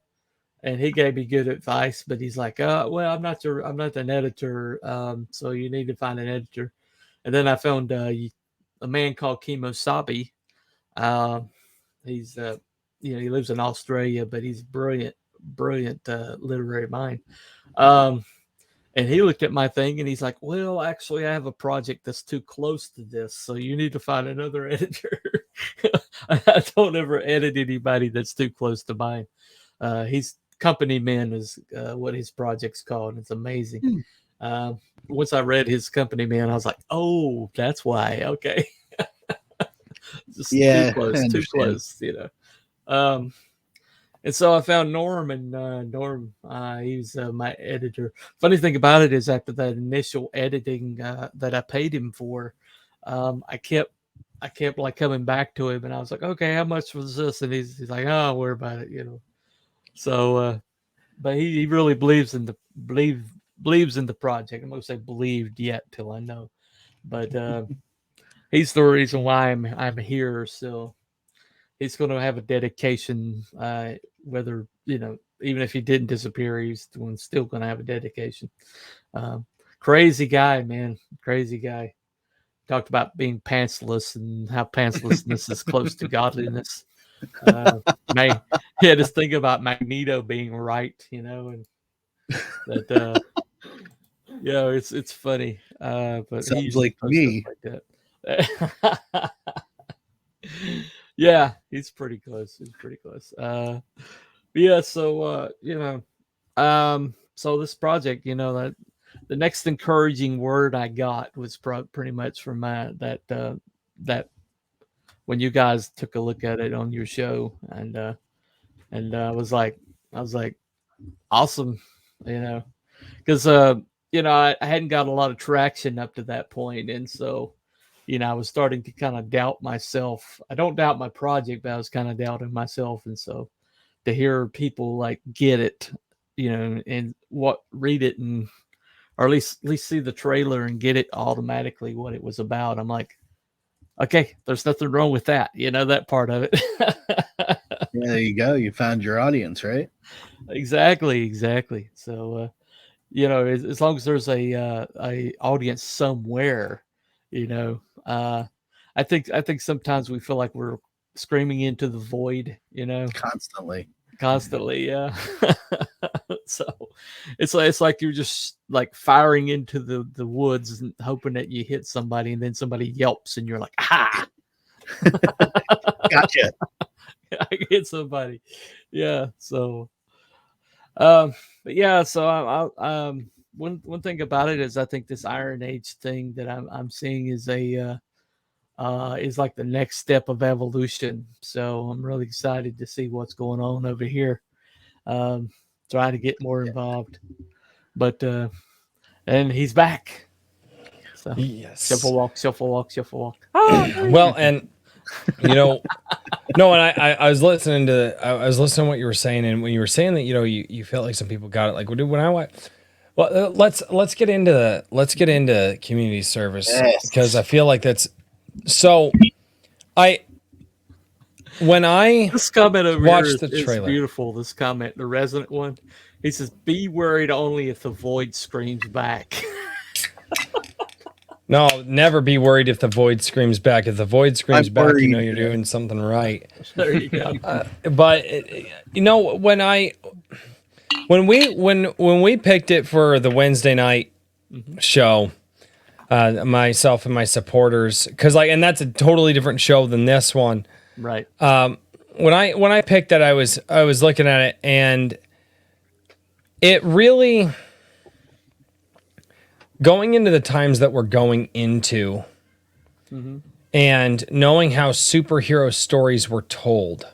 he gave me good advice. But he's like, well, I'm not an editor, so you need to find an editor. And then I found a man called Kimo Sabi. He's he lives in Australia, but he's brilliant literary mind. And he looked at my thing and he's like, well, actually, I have a project that's too close to this, so you need to find another editor. I don't ever edit anybody that's too close to mine. He's Company Man is what his project's called. It's amazing. Once I read his Company Man, I was like, oh, that's why. Okay. Just too close, and so I found Norm, and Norm, he's my editor. Funny thing about it is, after that initial editing that I paid him for, I kept like coming back to him, and I was like, okay, how much was this? And he's like, oh, don't worry about it, So, but he really believes in the project. I'm gonna say believed yet till I know, but he's the reason why I'm here. So he's going to have a dedication, whether, even if he didn't disappear, he's still going to have a dedication. Crazy guy, man. Crazy guy. Talked about being pantsless and how pantslessness is close to godliness. He had this thing about Magneto being right, and that, it's funny. But sounds like me. Like that. Yeah, he's pretty close. Yeah, so so this project, that the next encouraging word I got was pretty much from that when you guys took a look at it on your show, and I was like, awesome, because I hadn't got a lot of traction up to that point, and so I was starting to kind of doubt myself. I don't doubt my project, but I was kind of doubting myself. And so to hear people like get it, and read it, and or at least see the trailer and get it automatically what it was about, I'm like, okay, there's nothing wrong with that. That part of it. Yeah, there you go. You found your audience, right? Exactly. So, as long as there's a audience somewhere, I think sometimes we feel like we're screaming into the void, constantly. Yeah. So it's like you're just like firing into the woods and hoping that you hit somebody, and then somebody yelps and you're like, ah, gotcha. I hit somebody. Yeah. So, but yeah, so one thing about it is I think this Iron Age thing that I'm seeing is is like the next step of evolution. So I'm really excited to see what's going on over here. Trying to get more involved, but and he's back. So yes, shuffle walk. Well, and no, and I was listening to to what you were saying, and when you were saying that you felt like some people got it, like when I went. Well, let's get into community service, because I feel like that's so. This comment over watched here the trailer, is beautiful. This comment, the resident one, he says, "Be worried only if the void screams back." No, never be worried if the void screams back. If the void screams back, you're doing something right. There you go. But when we picked it for the Wednesday night show, myself and my supporters, and that's a totally different show than this one. Right. When I picked that, I was looking at it, and it really, going into the times that we're going into, and knowing how superhero stories were told,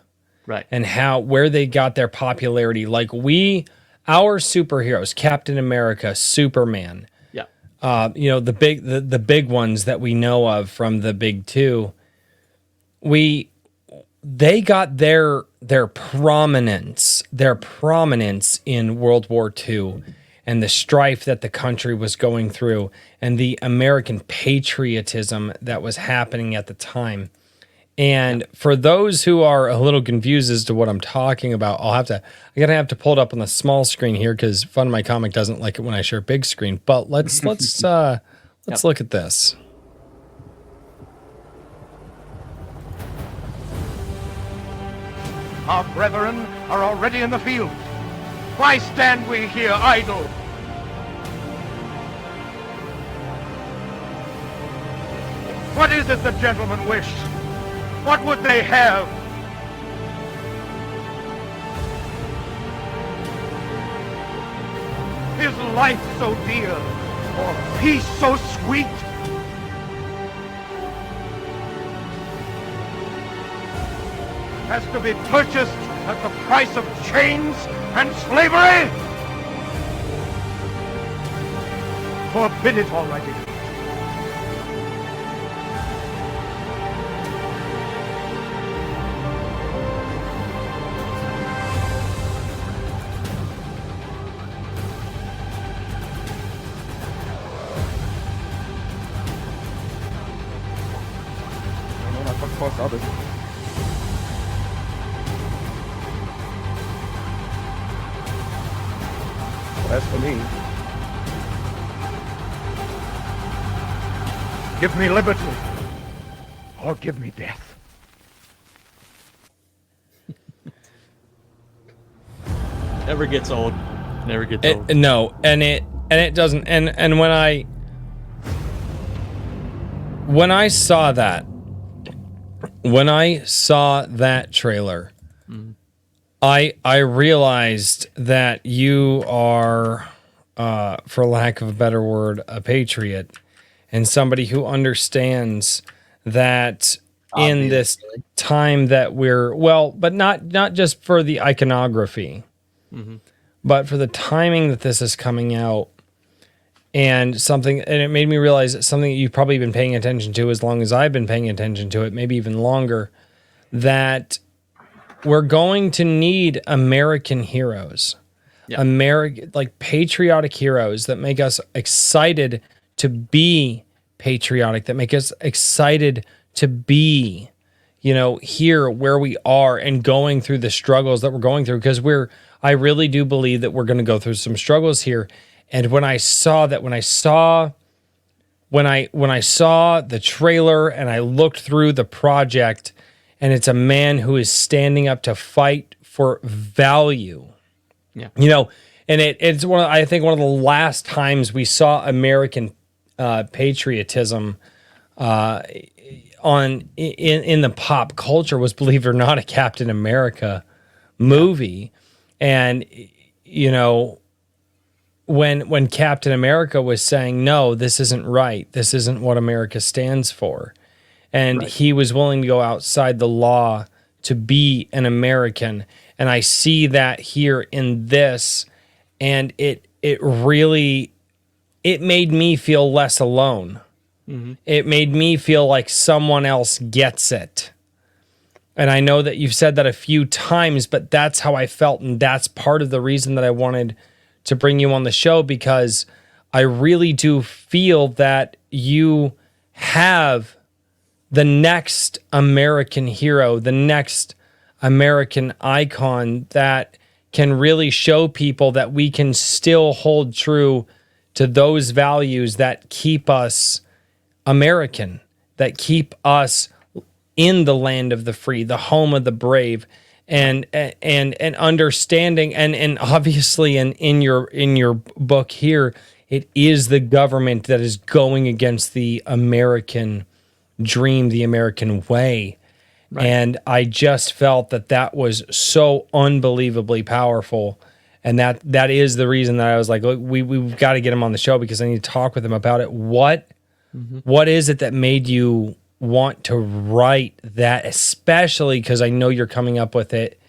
right, and where they got their popularity, like our superheroes, Captain America, Superman, the big ones that we know of from the big two, they got their prominence in World War II, and the strife that the country was going through and the American patriotism that was happening at the time. And for those who are a little confused as to what I'm talking about, I'm gonna have to pull it up on the small screen here because Fun My Comic doesn't like it when I share big screen. But let's look at this. Our brethren are already in the field. Why stand we here idle? What is it the gentlemen wish? What would they have? Is life so dear, or peace so sweet? Has to be purchased at the price of chains and slavery? Forbid it already. That's for me. Give me liberty, or give me death. Never gets old. Never gets old. No, and it doesn't. And when I saw that trailer, I realized that you are, for lack of a better word, a patriot and somebody who understands that in this time that but not just for the iconography, but for the timing that this is coming out, and it made me realize that something that you've probably been paying attention to as long as I've been paying attention to it, maybe even longer, that we're going to need American heroes, like patriotic heroes that make us excited to be patriotic, that make us excited to be, here where we are and going through the struggles that we're going through. Because I really do believe that we're going to go through some struggles here. And when I saw the trailer and I looked through the project, and it's a man who is standing up to fight for value. Yeah. And it's I think one of the last times we saw American patriotism in the pop culture was, believe it or not, a Captain America movie. And when Captain America was saying, no, this isn't right, this isn't what America stands for, and he was willing to go outside the law to be an American. And I see that here in this, and it really made me feel less alone. It made me feel like someone else gets it. And I know that you've said that a few times, but that's how I felt. And that's part of the reason that I wanted to bring you on the show, because I really do feel that you have the next American hero, the next American icon that can really show people that we can still hold true to those values that keep us American, that keep us in the land of the free, the home of the brave, and understanding, and obviously in your book here, it is the government that is going against the American dream, the American way. Right. And I just felt that was so unbelievably powerful. And that is the reason that I was like, look, we've got to get him on the show, because I need to talk with him about it. What is it that made you want to write that, especially because I know you're coming up with it.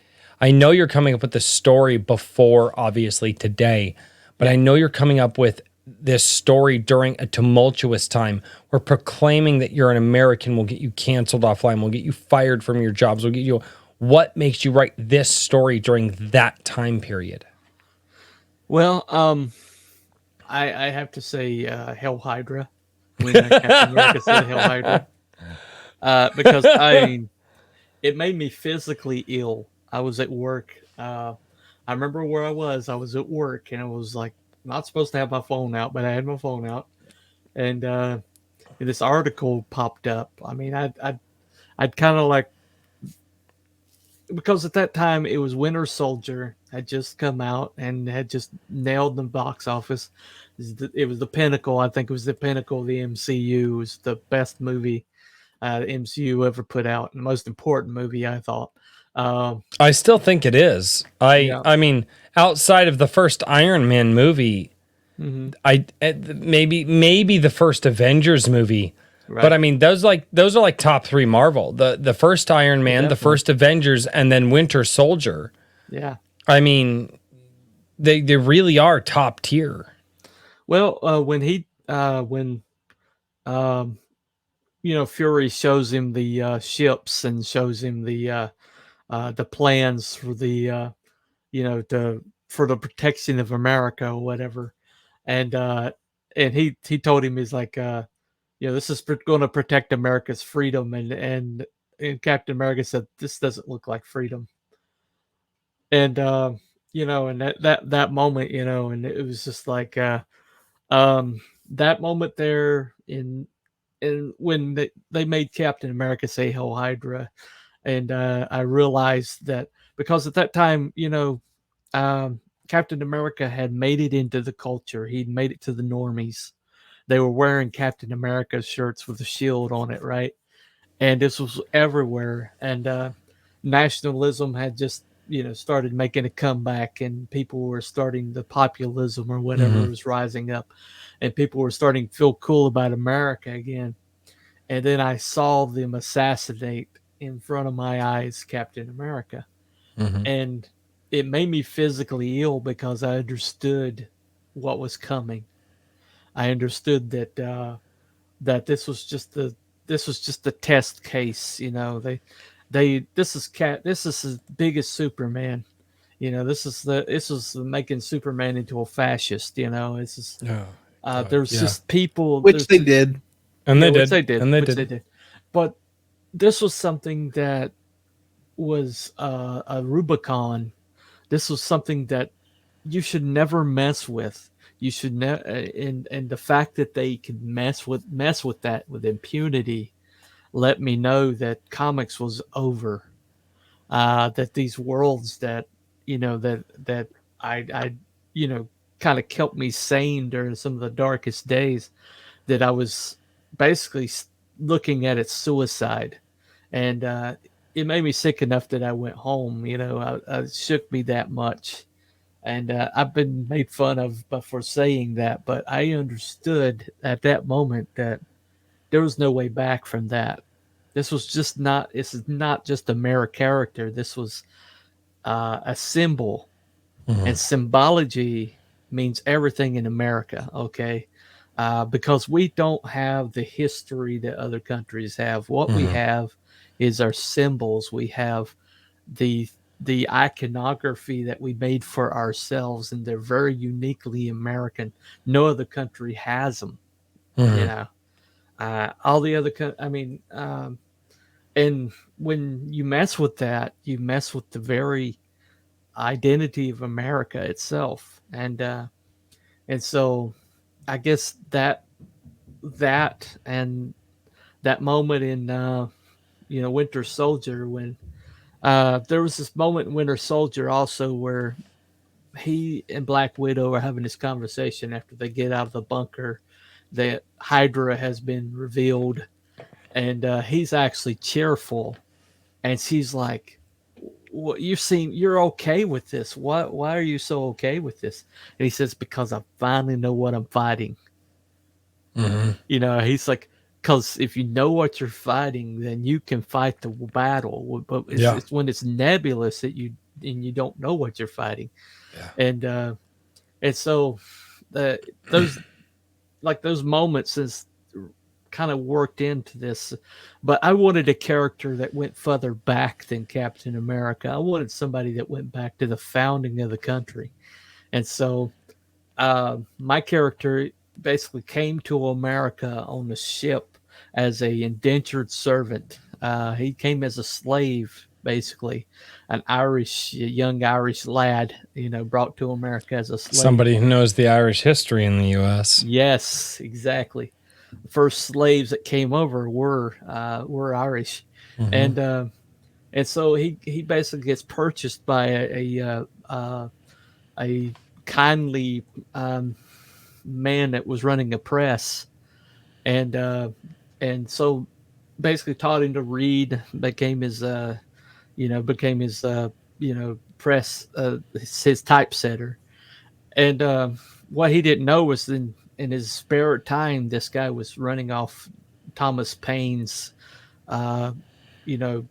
I know you're coming up with the story before, obviously, today, but I know you're coming up with this story during a tumultuous time where proclaiming that you're an American will get you canceled offline, will get you fired from your jobs, will get you. What makes you write this story during that time period? Well, I have to say Hell Hydra when Captain America said Hell Hydra because it made me physically ill. I was at work. I remember where I was. I was at work and I was like not supposed to have my phone out, but I had my phone out, and this article popped up. I mean, I'd kind of like because at that time it was Winter Soldier had just come out and had just nailed the box office. It was the pinnacle. I think it was the pinnacle of the MCU. It was the best movie the MCU ever put out, and the most important movie I thought. I still think it is. Yeah. I mean, outside of the first Iron Man movie, maybe the first Avengers movie. Right. But I mean, those are like top 3 Marvel. The first Iron Man, the Definitely. first Avengers, and then Winter Soldier. Yeah. I mean, they really are top tier. Well, when Fury shows him the ships and shows him the plans for the for the protection of America or whatever, and he told him, he's like, this is going to protect America's freedom, and Captain America said, this doesn't look like freedom, and and that moment, and it was just like that moment there in when they made Captain America say Hell Hydra, and I realized that because at that time, Captain America had made it into the culture. He'd made it to the normies. They were wearing Captain America shirts with a shield on it, right? And this was everywhere. And nationalism had just, started making a comeback, and people were starting, the populism or whatever was rising up, and people were starting to feel cool about America again. And then I saw them assassinate in front of my eyes Captain America. And it made me physically ill because I understood what was coming. I understood that this was just the test case. This is as big as Superman. This was making Superman into a fascist. This is there's just people Which they did. And they which did. they did. But this was something that was a Rubicon. This was something that you should never mess with. You should never, and the fact that they could mess with that with impunity, let me know that comics was over. That these worlds that that I kind of kept me sane during some of the darkest days, that I was basically looking at it suicide, and it made me sick enough that I went home. It shook me that much, and I've been made fun of for saying that, but I understood at that moment that there was no way back from that. This is not just a mere character. This was a symbol, and symbology means everything in America. Okay. Because we don't have the history that other countries have. What we have is our symbols. We have the iconography that we made for ourselves, and they're very uniquely American. No other country has them. All the other and when you mess with that, you mess with the very identity of America itself, and so I guess that and that moment in Winter Soldier, when there was this moment in Winter Soldier also where he and Black Widow are having this conversation after they get out of the bunker that Hydra has been revealed, and he's actually cheerful, and she's like, "What you're okay with this? Why are you so okay with this?" And he says, "Because I finally know what I'm fighting." He's like, because if you know what you're fighting, then you can fight the battle. But it's when it's nebulous that you don't know what you're fighting, and so those moments is kind of worked into this. But I wanted a character that went further back than Captain America. I wanted somebody that went back to the founding of the country, and so my character basically came to America on a ship as a indentured servant. He came as a slave, basically, a young Irish lad, brought to America as a slave. Somebody who knows the Irish history in the U.S. Yes, exactly. The first slaves that came over were Irish, Mhm. and and so he basically gets purchased by a kindly man that was running a press, and so basically taught him to read, became his press, his typesetter. And what he didn't know was in his spare time, this guy was running off Thomas Paine's, uh, you know,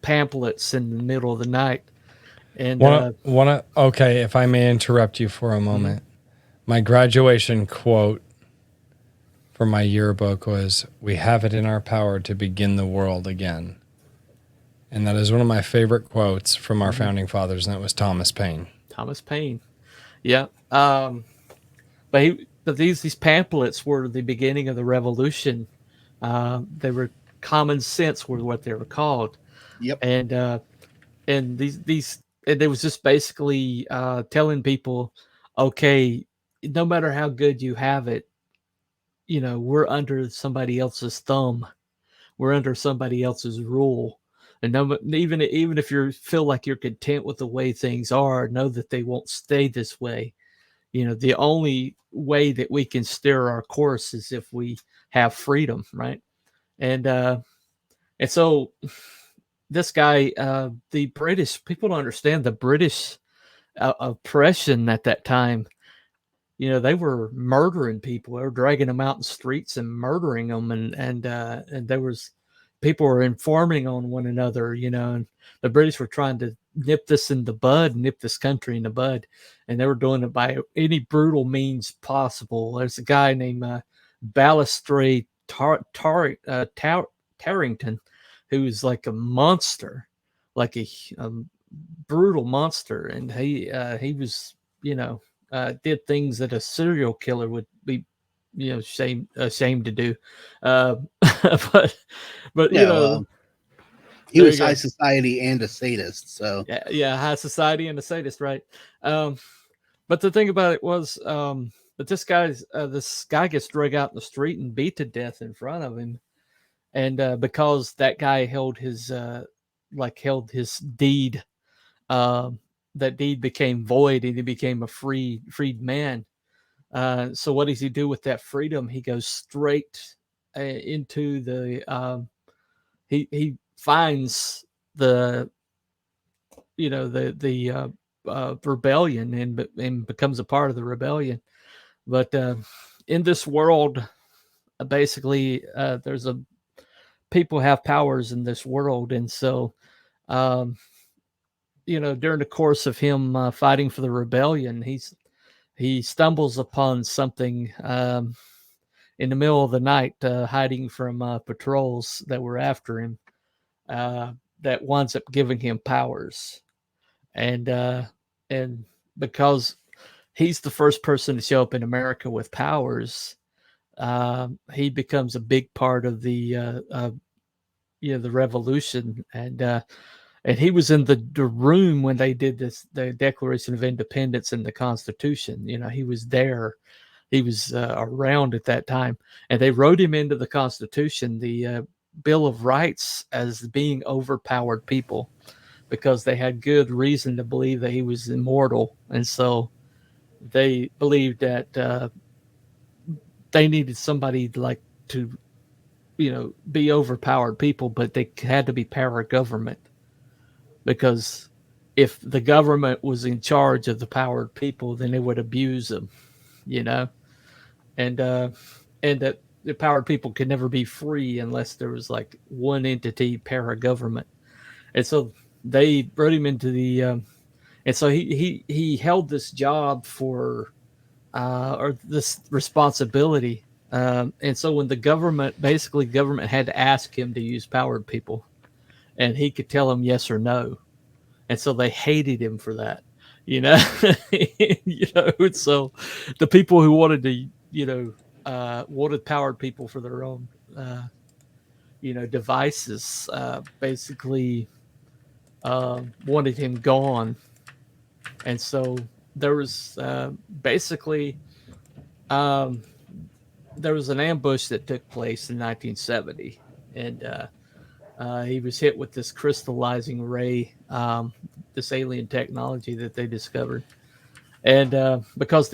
pamphlets in the middle of the night. And Okay, if I may interrupt you for a mhm. moment. My graduation quote for my yearbook was, "We have it in our power to begin the world again." And that is one of my favorite quotes from our founding fathers, and that was Thomas Paine. Thomas Paine, yeah. But these pamphlets were the beginning of the revolution. They were common sense, were what they were called, Yep. and these and it was just basically telling people, okay, no matter how good you have it, we're under somebody else's thumb, we're under somebody else's rule, and even if you feel like you're content with the way things are, know that they won't stay this way. The only way that we can steer our course is if we have freedom, right? And uh and so this guy, the British people don't understand the British oppression at that time. They were murdering people. They were dragging them out in the streets and murdering them, and there was people were informing on one another. And the British were trying to nip this in the bud, nip this country in the bud, and they were doing it by any brutal means possible. There's a guy named Ballastre Tarrington, who's like a monster, like a brutal monster, and he was, did things that a serial killer would be, ashamed to do. Uh, but Yeah, well, he there was you high go. society and a sadist, so Yeah, yeah, high society and a sadist, right? Um, but the thing about it was, but this guy gets dragged out in the street and beat to death in front of him, and because that guy held his deed, um, that deed became void, and he became a freed man. So what does he do with that freedom? He goes straight into the he finds the rebellion, and becomes a part of the rebellion. But in this world, basically, there's a people have powers in this world, and so um, during the course of him fighting for the rebellion, he stumbles upon something in the middle of the night, hiding from patrols that were after him, uh, that winds up giving him powers. And uh, and because he's the first person to show up in America with powers, he becomes a big part of the revolution. And he was in the room when they did the Declaration of Independence and the Constitution. He was there. He was around at that time, and they wrote him into the Constitution, the Bill of Rights, as being overpowered people, because they had good reason to believe that he was immortal, and so they believed that they needed somebody like to be overpowered people, but they had to be para government, because if the government was in charge of the powered people, then they would abuse them, you know, and that the powered people could never be free unless there was like one entity para government. And so they wrote him into the and so he held this job for or this responsibility. And so when the government had to ask him to use powered people, and he could tell them yes or no, and so they hated him for that. you know, so the people who wanted to, wanted powered people for their own, devices, basically wanted him gone. And so there was basically um, there was an ambush that took place in 1970, and he was hit with this crystallizing ray, this alien technology that they discovered, and because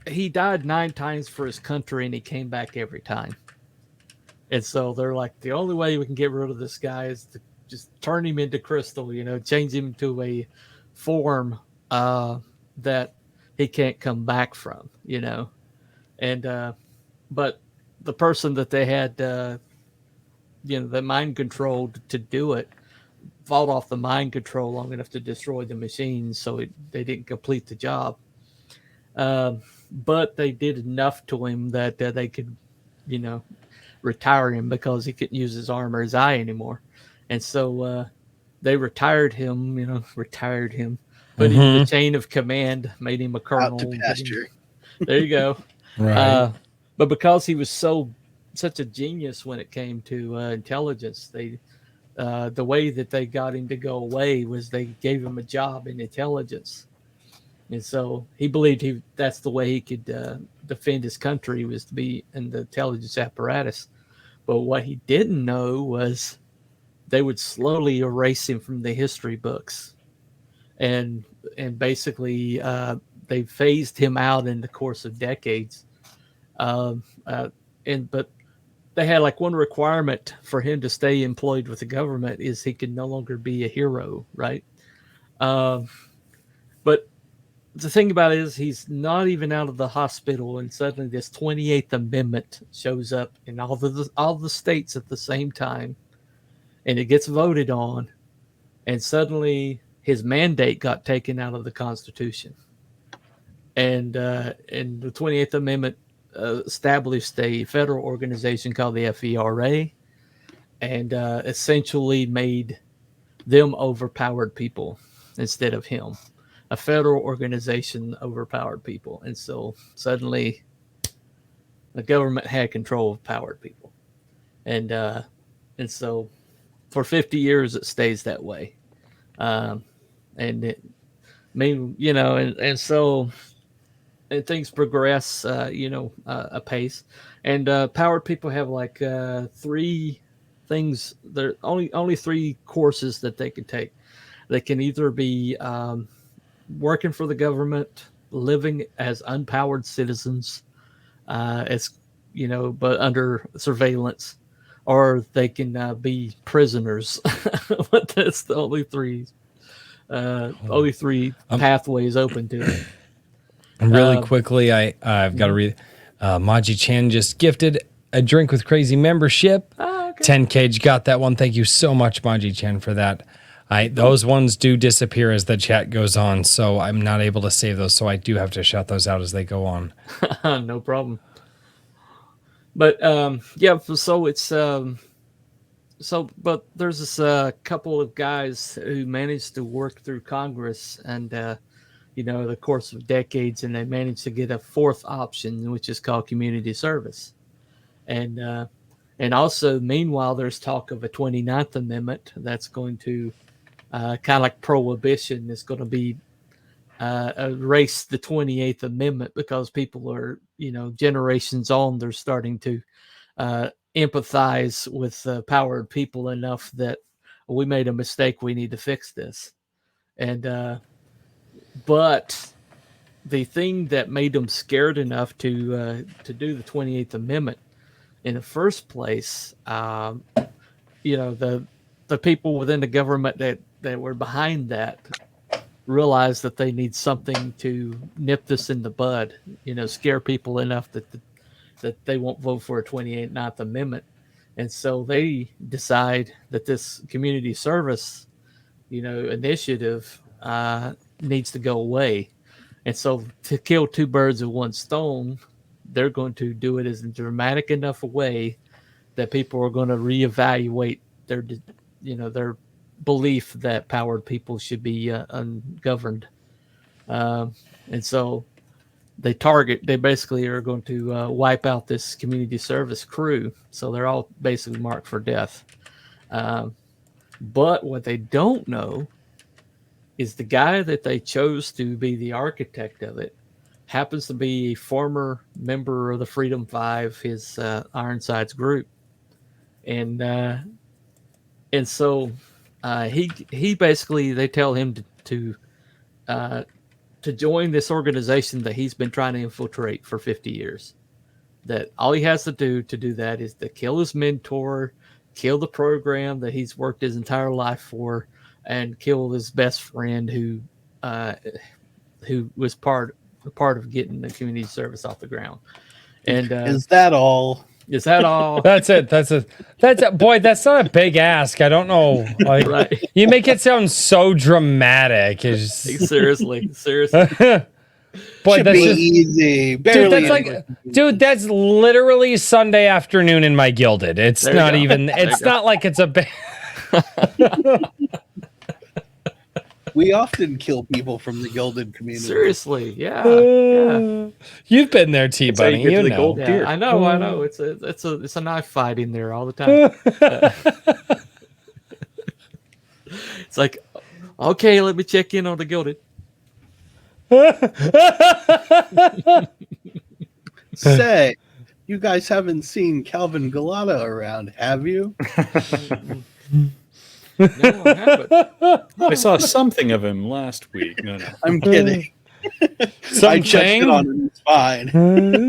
he died 9 times for his country, and he came back every time. And so they're like, the only way we can get rid of this guy is to just turn him into crystal, change him to a form that he can't come back from, And but the person that they had, the mind controlled to do it, fought off the mind control long enough to destroy the machines, so they didn't complete the job. But they did enough to him that they could, retire him because he couldn't use his arm or his eye anymore. And so they retired him, put him in the chain of command, made him a colonel. Out to pasture. There you go. Right. But because he was such a genius when it came to intelligence, the way that they got him to go away was they gave him a job in intelligence. And so he believed that's the way he could defend his country, was to be in the intelligence apparatus. But what he didn't know was they would slowly erase him from the history books. And basically they phased him out in the course of decades. But they had like one requirement for him to stay employed with the government is he could no longer be a hero, right? But the thing about it is he's not even out of the hospital, and suddenly this 28th Amendment shows up in all the states at the same time, and it gets voted on, and suddenly his mandate got taken out of the Constitution. And the 28th Amendment established a federal organization called the FERA, and essentially made them overpowered people instead of him. A federal organization overpowered people. And so suddenly the government had control of powered people. And so for 50 years it stays that way. And so things progress, apace. And powered people have like 3 things. There are only 3 courses that they can take. They can either be working for the government, living as unpowered citizens, but under surveillance, or they can be prisoners. But that's the only 3 pathways open to it. And really quickly, I've got to read. Maji Chan just gifted a Drink with Crazy membership. Oh, okay. 10K got that one. Thank you so much, Maji Chan, for that. Those ones do disappear as the chat goes on, so I'm not able to save those, so I do have to shout those out as they go on. No problem. But so it's but there's this couple of guys who managed to work through Congress and the course of decades, and they managed to get a 4th option, which is called community service. And also, meanwhile, there's talk of a 29th Amendment that's going to kind of like prohibition is going to be erase the 28th Amendment, because people are, generations on, they're starting to empathize with powered people enough that we made a mistake, we need to fix this. And but the thing that made them scared enough to do the 28th Amendment in the first place, the people within the government that were behind that realized that they need something to nip this in the bud, scare people enough that they won't vote for a 29th Amendment. And so they decide that this community service, initiative needs to go away. And so to kill 2 birds with 1 stone, they're going to do it as a dramatic enough a way that people are going to reevaluate their belief that powered people should be ungoverned. And so they basically are going to wipe out this community service crew. So they're all basically marked for death. But what they don't know is the guy that they chose to be the architect of it happens to be a former member of the Freedom Five, his Ironsides group. And so he basically, they tell him to join this organization that he's been trying to infiltrate for 50 years. That all he has to do that is to kill his mentor, kill the program that he's worked his entire life for, and kill his best friend who was part of getting the community service off the ground. And is that all? Is that all? That's it. Boy, that's not a big ask. I don't know. Like, Right. You make it sound so dramatic. Seriously. Boy, Should that's be just easy. dude. Barely That's like, dude, that's literally Sunday afternoon in my Gilded. It's There you not go. even. It's not like it's a big. We often kill people from the Gilded community. Seriously, yeah. You've been there, T That's how you Bunny. get to You the know. gold Yeah, deer. I know. It's a knife fight in there all the time. It's like, okay, let me check in on the Gilded. Say, you guys haven't seen Calvin Galata around, have you? No, I haven't. I saw something of him last week. No. I'm kidding. I checked it on him. It's fine.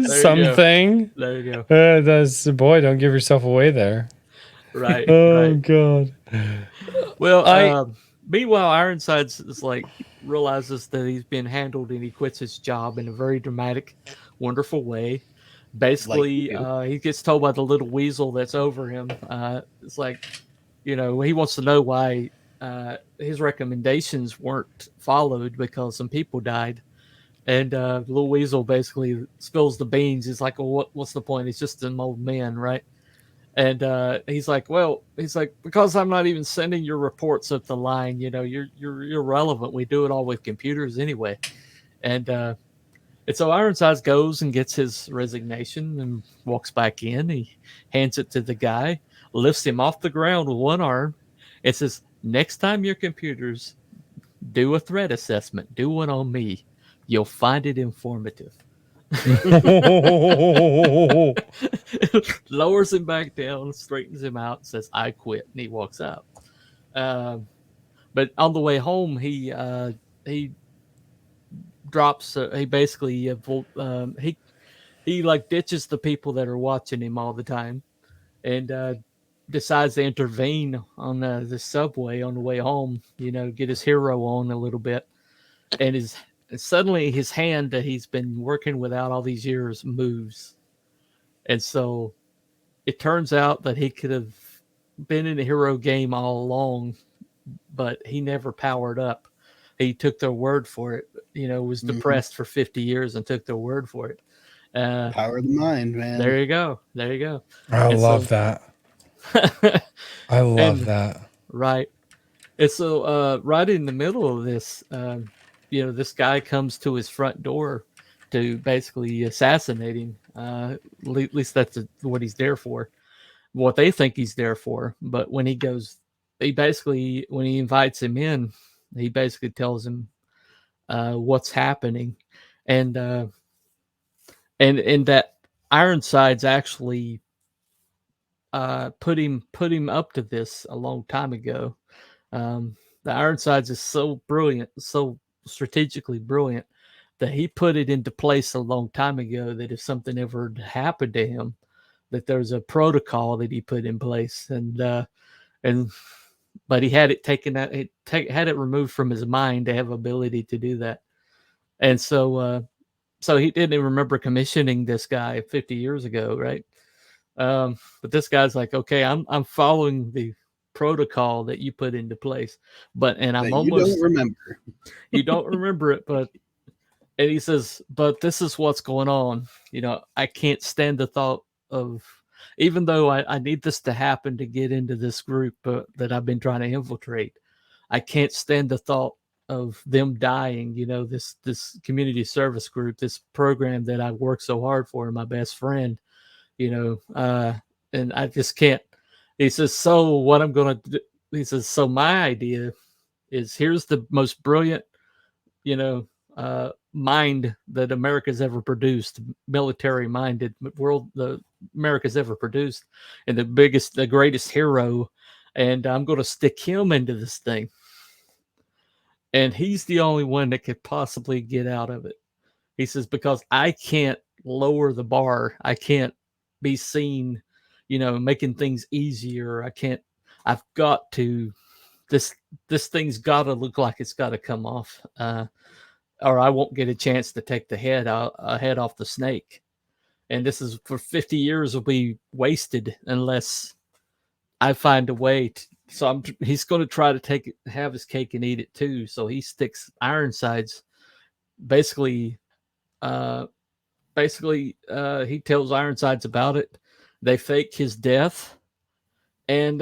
Something. There you go. That's boy. Don't give yourself away there. Right. Oh right. God. Well, meanwhile, Ironsides is like realizes that he's been handled and he quits his job in a very dramatic, wonderful way. Basically, he gets told by the little weasel that's over him. It's like, he wants to know why his recommendations weren't followed because some people died. And the little weasel basically spills the beans. He's like, well, what's the point? It's just an old man, right? And he's like, because I'm not even sending your reports up the line, you're irrelevant. We do it all with computers anyway. And so Ironsides goes and gets his resignation and walks back in. He hands it to the guy, lifts him off the ground with one arm, and says, next time your computers do a threat assessment, do one on me. You'll find it informative. Lowers him back down, straightens him out, says, I quit, and he walks out. But on the way home, he drops. He basically he like ditches the people that are watching him all the time, and decides to intervene on the subway on the way home. Get his hero on a little bit, and suddenly his hand that he's been working without all these years moves, and so it turns out that he could have been in the hero game all along, but he never powered up. He took their word for it. Was depressed for 50 years and took their word for it. Power of the mind, man. There you go. I love that. I love that. Right. And so right in the middle of this, this guy comes to his front door to basically assassinate him. At least that's what he's there for. What they think he's there for. But when he invites him in, he basically tells him what's happening, and that Ironsides actually put him up to this a long time ago. The Ironsides is so brilliant, so strategically brilliant, that he put it into place a long time ago that if something ever happened to him, that there's a protocol that he put in place, but he had it taken out, had it removed from his mind to have ability to do that. And so he didn't remember commissioning this guy 50 years ago, right? But this guy's like, okay, I'm following the protocol that you put into place, and I'm almost, you don't remember. You don't remember it, and he says, but this is what's going on. I can't stand the thought of, even though I need this to happen to get into this group that I've been trying to infiltrate, I can't stand the thought of them dying. This community service group, this program that I worked so hard for, and my best friend. And I just can't. He says, so what I'm going to do? He says, so my idea is, here's the most brilliant, mind that America's ever produced, military minded America's ever produced, and the greatest hero. And I'm going to stick him into this thing. And he's the only one that could possibly get out of it. He says, because I can't lower the bar. I can't be seen, making things easier. I've got to, this thing's got to look like it's got to come off, or I won't get a chance to take the head off the snake. And this is for 50 years will be wasted unless I find a way to. So he's going to try to have his cake and eat it too. So he sticks Ironsides. Basically, he tells Ironsides about it. They fake his death, and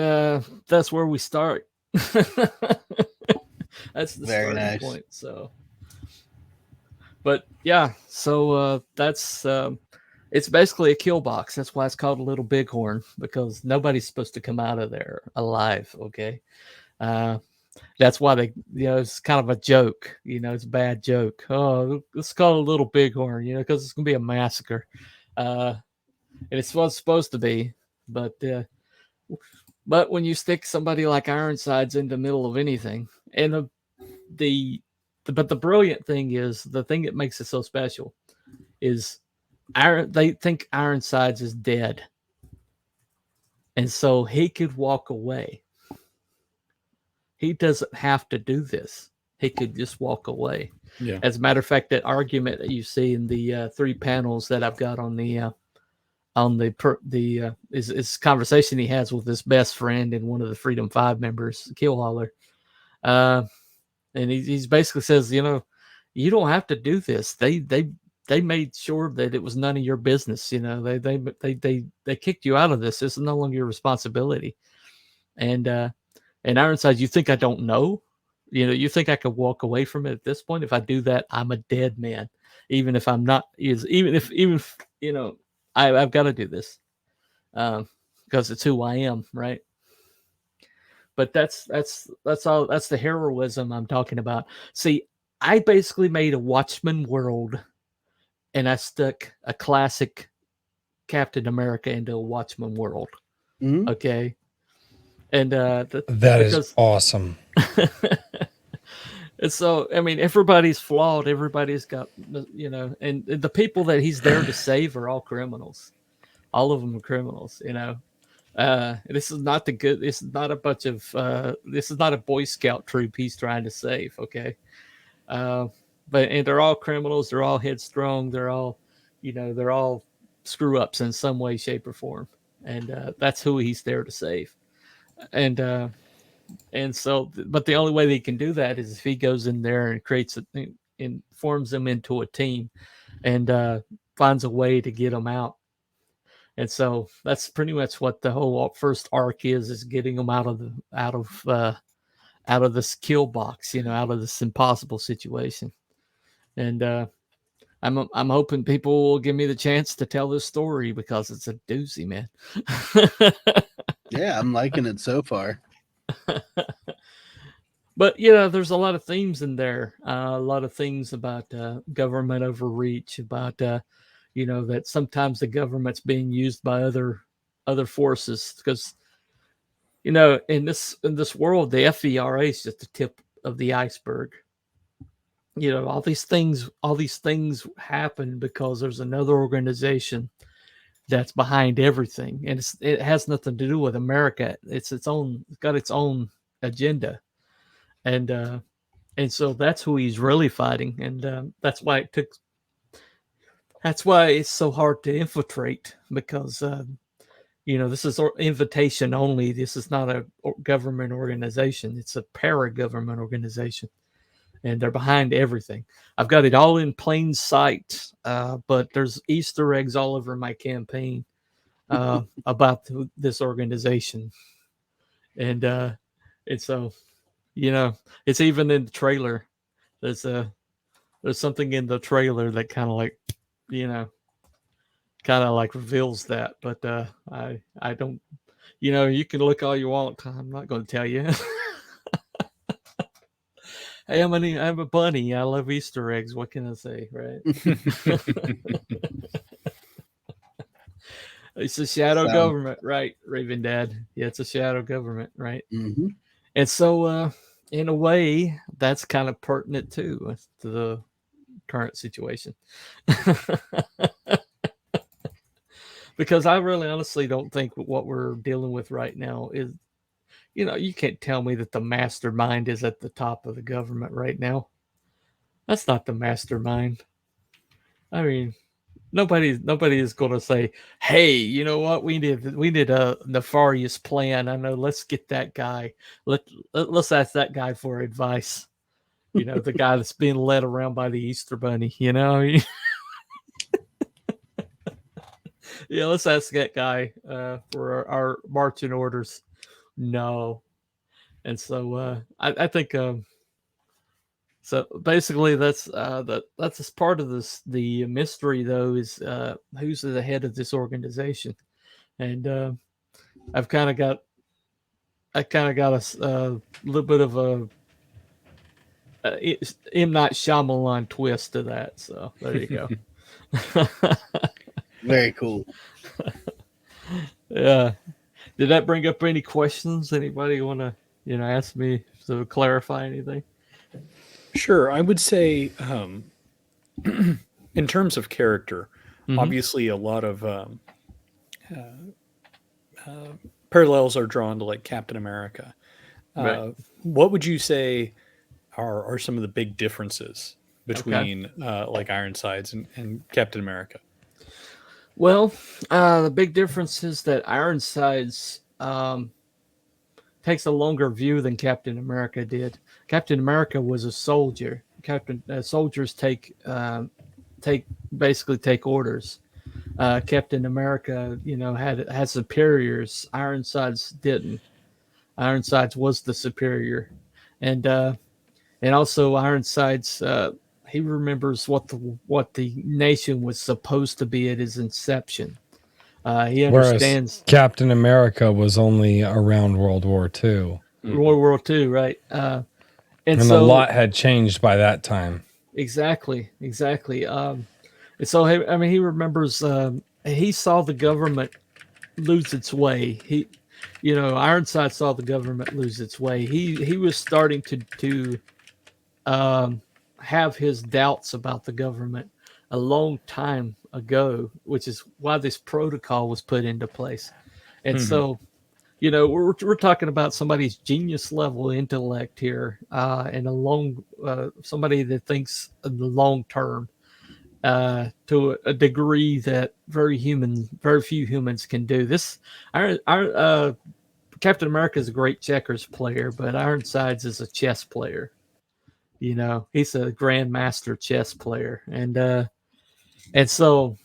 that's where we start. That's the Very starting nice. point. So, but yeah, so that's it's basically a kill box. That's why it's called a Little Bighorn, because nobody's supposed to come out of there alive. Okay, that's why it's kind of a joke. It's a bad joke. Oh, let's call it a Little Bighorn. Because it's gonna be a massacre, and it's what's supposed to be. But when you stick somebody like Ironsides in the middle of anything, and the brilliant thing is, the thing that makes it so special is they think Ironsides is dead, and so he could walk away. He doesn't have to do this. He could just walk away. Yeah. As a matter of fact, that argument that you see in the 3 panels that I've got on the is conversation he has with his best friend and one of the Freedom 5 members, Killhauler. And he's basically says, you don't have to do this. They made sure that it was none of your business. They kicked you out of this. This is no longer your responsibility. And Ironsides, you think I don't know? You think I could walk away from it at this point? If I do that, I'm a dead man. Even if I'm not, even if I've got to do this, because it's who I am, right? But that's all. That's the heroism I'm talking about. See, I basically made a Watchmen world, and I stuck a classic Captain America into a Watchmen world. Mhm. Okay, and that is awesome. And so, I mean, everybody's flawed. Everybody's got, and the people that he's there to save are all criminals. All of them are criminals. This is not this is not a bunch of, this is not a Boy Scout troop he's trying to save. Okay. And they're all criminals. They're all headstrong. They're all screw ups in some way, shape, or form. And that's who he's there to save. And so, but the only way they can do that is if he goes in there and creates and forms them into a team, and finds a way to get them out. And so that's pretty much what the whole first arc is getting them out of this kill box, out of this impossible situation. And I'm hoping people will give me the chance to tell this story, because it's a doozy, man. Yeah, I'm liking it so far. But there's a lot of themes in there, a lot of things about government overreach, about that sometimes the government's being used by other forces, because in this world, the FVRA is just the tip of the iceberg. All these things happen because there's another organization that's behind everything, and it has nothing to do with America. It's got its own agenda. And so that's who he's really fighting, and that's why it's so hard to infiltrate, because this is invitation only. This is not a government organization. It's a para-government organization, and they're behind everything. I've got it all in plain sight, but there's Easter eggs all over my campaign about this organization, and so. You know, it's even in the trailer. There's something in the trailer that kind of like, you know, kind of like reveals that. But I don't. You know, you can look all you want. I'm not going to tell you. Hey, I'm a bunny. I love Easter eggs. What can I say, right? It's a shadow government, right, Raven Dad? Yeah, it's a shadow government, right? Mm-hmm. And so, in a way, that's kind of pertinent too to the current situation. Because I really honestly don't think what we're dealing with right now is, you know, you can't tell me that the mastermind is at the top of the government right now. That's not the mastermind. I mean, nobody is going to say, "Hey, you know what? We need a nefarious plan. I know. Let's get that guy. Let's ask that guy for advice." You know, the guy that's being led around by the Easter Bunny. You know, yeah. Let's ask that guy for our marching orders. No, and so I think so. Basically, that's just part of this. The mystery, though, is who's the head of this organization, and I've kind of got a little bit of a M. Night Shyamalan twist to that. So there you go. Very cool. Yeah. Did that bring up any questions? Anybody want to ask me to clarify anything? Sure, I would say, in terms of character, obviously a lot of parallels are drawn to like Captain America. Right. What would you say are some of the big differences between like Ironsides and Captain America? Well, the big difference is that Ironsides takes a longer view than Captain America did. Captain America was a soldier. Soldiers take basically take orders. Captain America, had superiors. Ironsides didn't. Ironsides was the superior, and also Ironsides. He remembers what the nation was supposed to be at his inception. He Whereas understands Captain America was only around World War II. World War II, right? And a so lot had changed by that time. exactly. And so I mean, he remembers. He saw the government lose its way. Ironside saw the government lose its way. He was starting to have his doubts about the government a long time ago, which is why this protocol was put into place. And so, we're talking about somebody's genius level intellect here, and somebody that thinks in the long term, to a degree that very few humans can do. Our Captain America is a great checkers player, but Ironsides is a chess player. He's a grandmaster chess player, and so,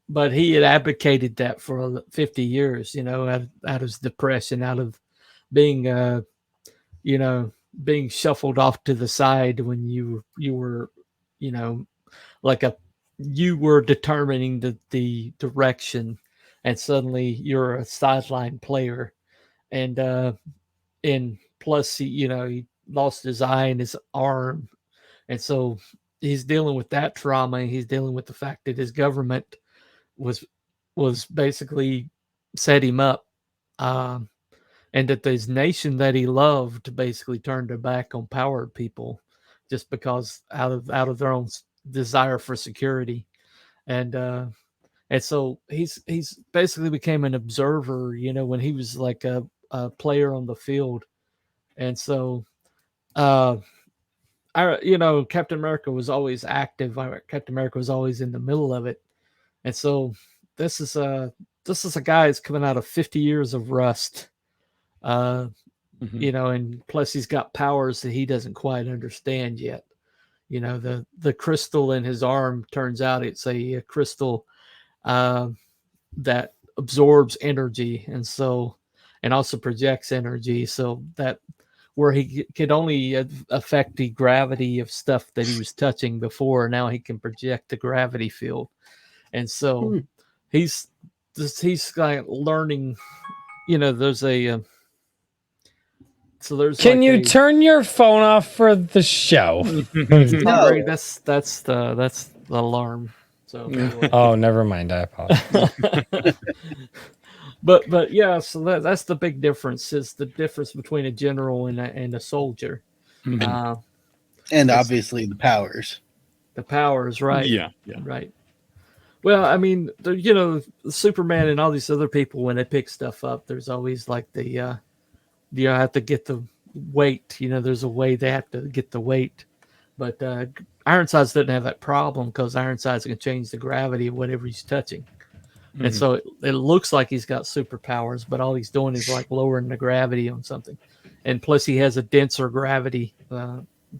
but he had advocated that for 50 years. Out of his depression, out of being, being shuffled off to the side when you were, like you were determining the direction, and suddenly you're a sideline player, and plus he lost his eye and his arm, and so he's dealing with that trauma, and he's dealing with the fact that his government was basically set him up, and that this nation that he loved basically turned their back on powered people just because out of their own desire for security, and so he's basically became an observer, when he was like a player on the field, and so Captain America was always active. Captain America was always in the middle of it, and so this is a guy that's coming out of 50 years of rust, and plus he's got powers that he doesn't quite understand yet. The crystal in his arm, turns out it's a crystal that absorbs energy, and also projects energy, so that where he could only affect the gravity of stuff that he was touching before. Now he can project the gravity field, and so he's like learning. There's a so there's. Can like you a, turn your phone off for the show? not right, that's the alarm. So anyway. Oh, never mind. I apologize. But yeah, so that's the big difference, is the difference between a general and a soldier. And obviously the powers. The powers, right? Yeah. Right. Well, I mean, Superman and all these other people, when they pick stuff up, there's always like the you have to get the weight. There's a way they have to get the weight. But Ironsides doesn't have that problem, because Ironsides can change the gravity of whatever he's touching. And so it looks like he's got superpowers, but all he's doing is like lowering the gravity on something. And plus he has a denser gravity,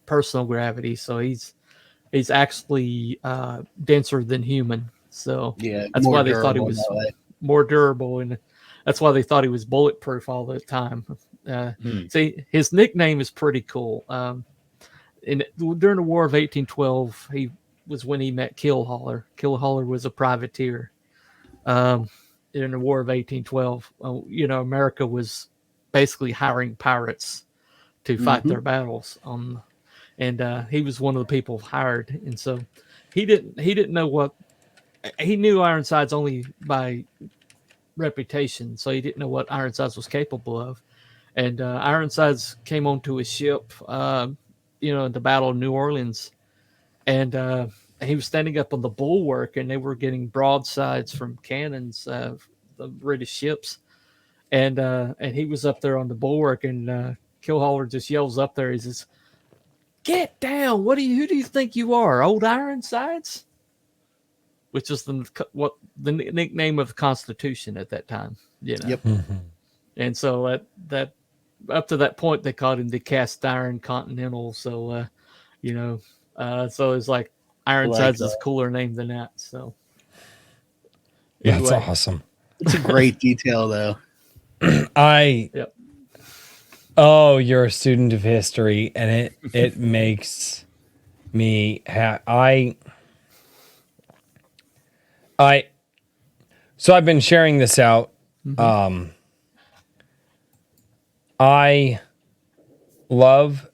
personal gravity. So he's actually denser than human. So Yeah, that's why they thought he durable was that way. more durable. And that's why they thought he was bulletproof all the time. See, his nickname is pretty cool. During the War of 1812, he was when he met Killhauler. Killhauler was a privateer. In the War of 1812, America was basically hiring pirates to fight their battles. And he was one of the people hired, and so he didn't know what he knew Ironsides only by reputation, so he didn't know what Ironsides was capable of. And Ironsides came onto his ship, in the Battle of New Orleans, and he was standing up on the bulwark, and they were getting broadsides from cannons of the British ships, and he was up there on the bulwark, and Killhauler just yells up there. He says, "Get down! Who do you think you are, Old Ironsides?" Which is the nickname of the Constitution at that time. Yep. And so that up to that point they called him the Cast Iron Continental. So so it's like Ironsides is a cooler name than that. So Yeah, it's anyway. awesome. It's a great detail, though. Yep. Oh, you're a student of history, and it makes me so I've been sharing this out. I love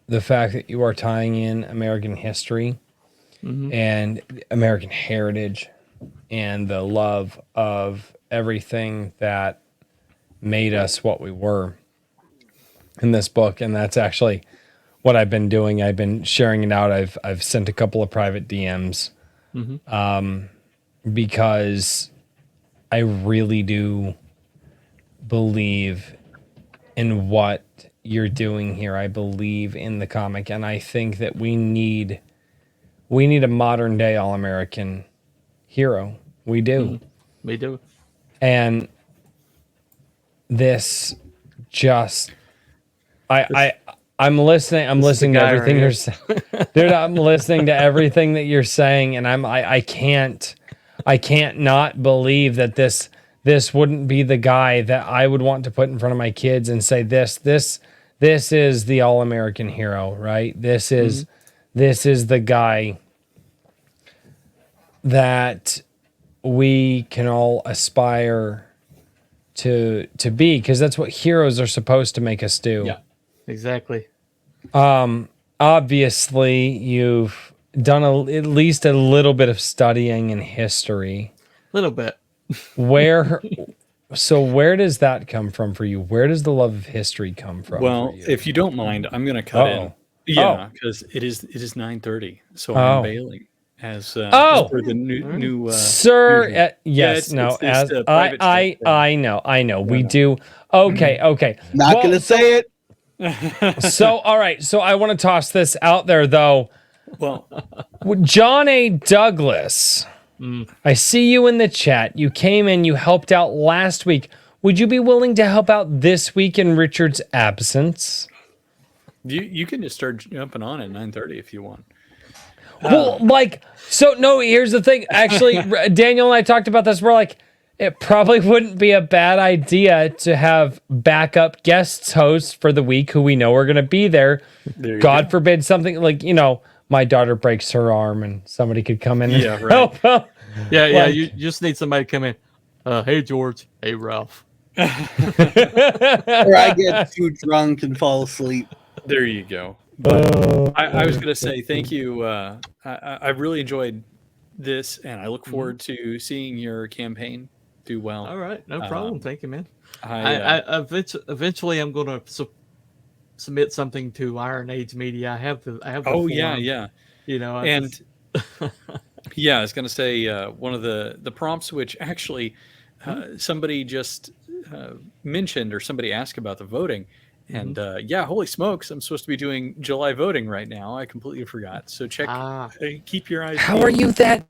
the fact that you are tying in American history and American heritage and the love of everything that made us what we were in this book. And that's actually what I've been doing. I've been sharing it out. I've sent a couple of private DMs because I really do believe in what you're doing here. I believe in the comic, and I think that we need a modern day All-American hero. We do. We do. And this just I'm listening to everything you're saying. Dude, I'm listening to everything that you're saying, and I can't not believe that this wouldn't be the guy that I would want to put in front of my kids and say this is the all-American hero, right? This is the guy that we can all aspire to be, because that's what heroes are supposed to make us do. Yeah, exactly. Obviously, you've done at least a little bit of studying in history. A little bit. Where does that come from for you? Where does the love of history come from? Well, for you? if you don't mind, I'm going to cut in. Yeah, because it is 9:30, so I'm bailing as for the new sir. Yes, I know. We do. Okay. Not gonna say it. So, all right. So I want to toss this out there, though. Well, John A. Douglas, I see you in the chat. You came in, you helped out last week. Would you be willing to help out this week in Richard's absence? you can just start jumping on at 9:30 if you want. Well, no, here's the thing. Actually, Daniel and I talked about this. We're like, it probably wouldn't be a bad idea to have backup guests hosts for the week who we know are going to be there. There you God go. forbid something like, my daughter breaks her arm and somebody could come in Yeah, and right. help them. Yeah, yeah. Like- You just need somebody to come in. Hey, George. Hey, Ralph. Or I get too drunk and fall asleep. There you go. I was going to say thank you. I really enjoyed this, and I look forward to seeing your campaign do well. All right. No problem. Thank you, man. Eventually, I'm going to submit something to Iron Age Media. I have the Oh, form, yeah. And yeah, I was going to say one of the prompts, which actually somebody just mentioned, or somebody asked about the voting. And holy smokes, I'm supposed to be doing July voting right now. I completely forgot. So check, keep your eyes How peeled. are you that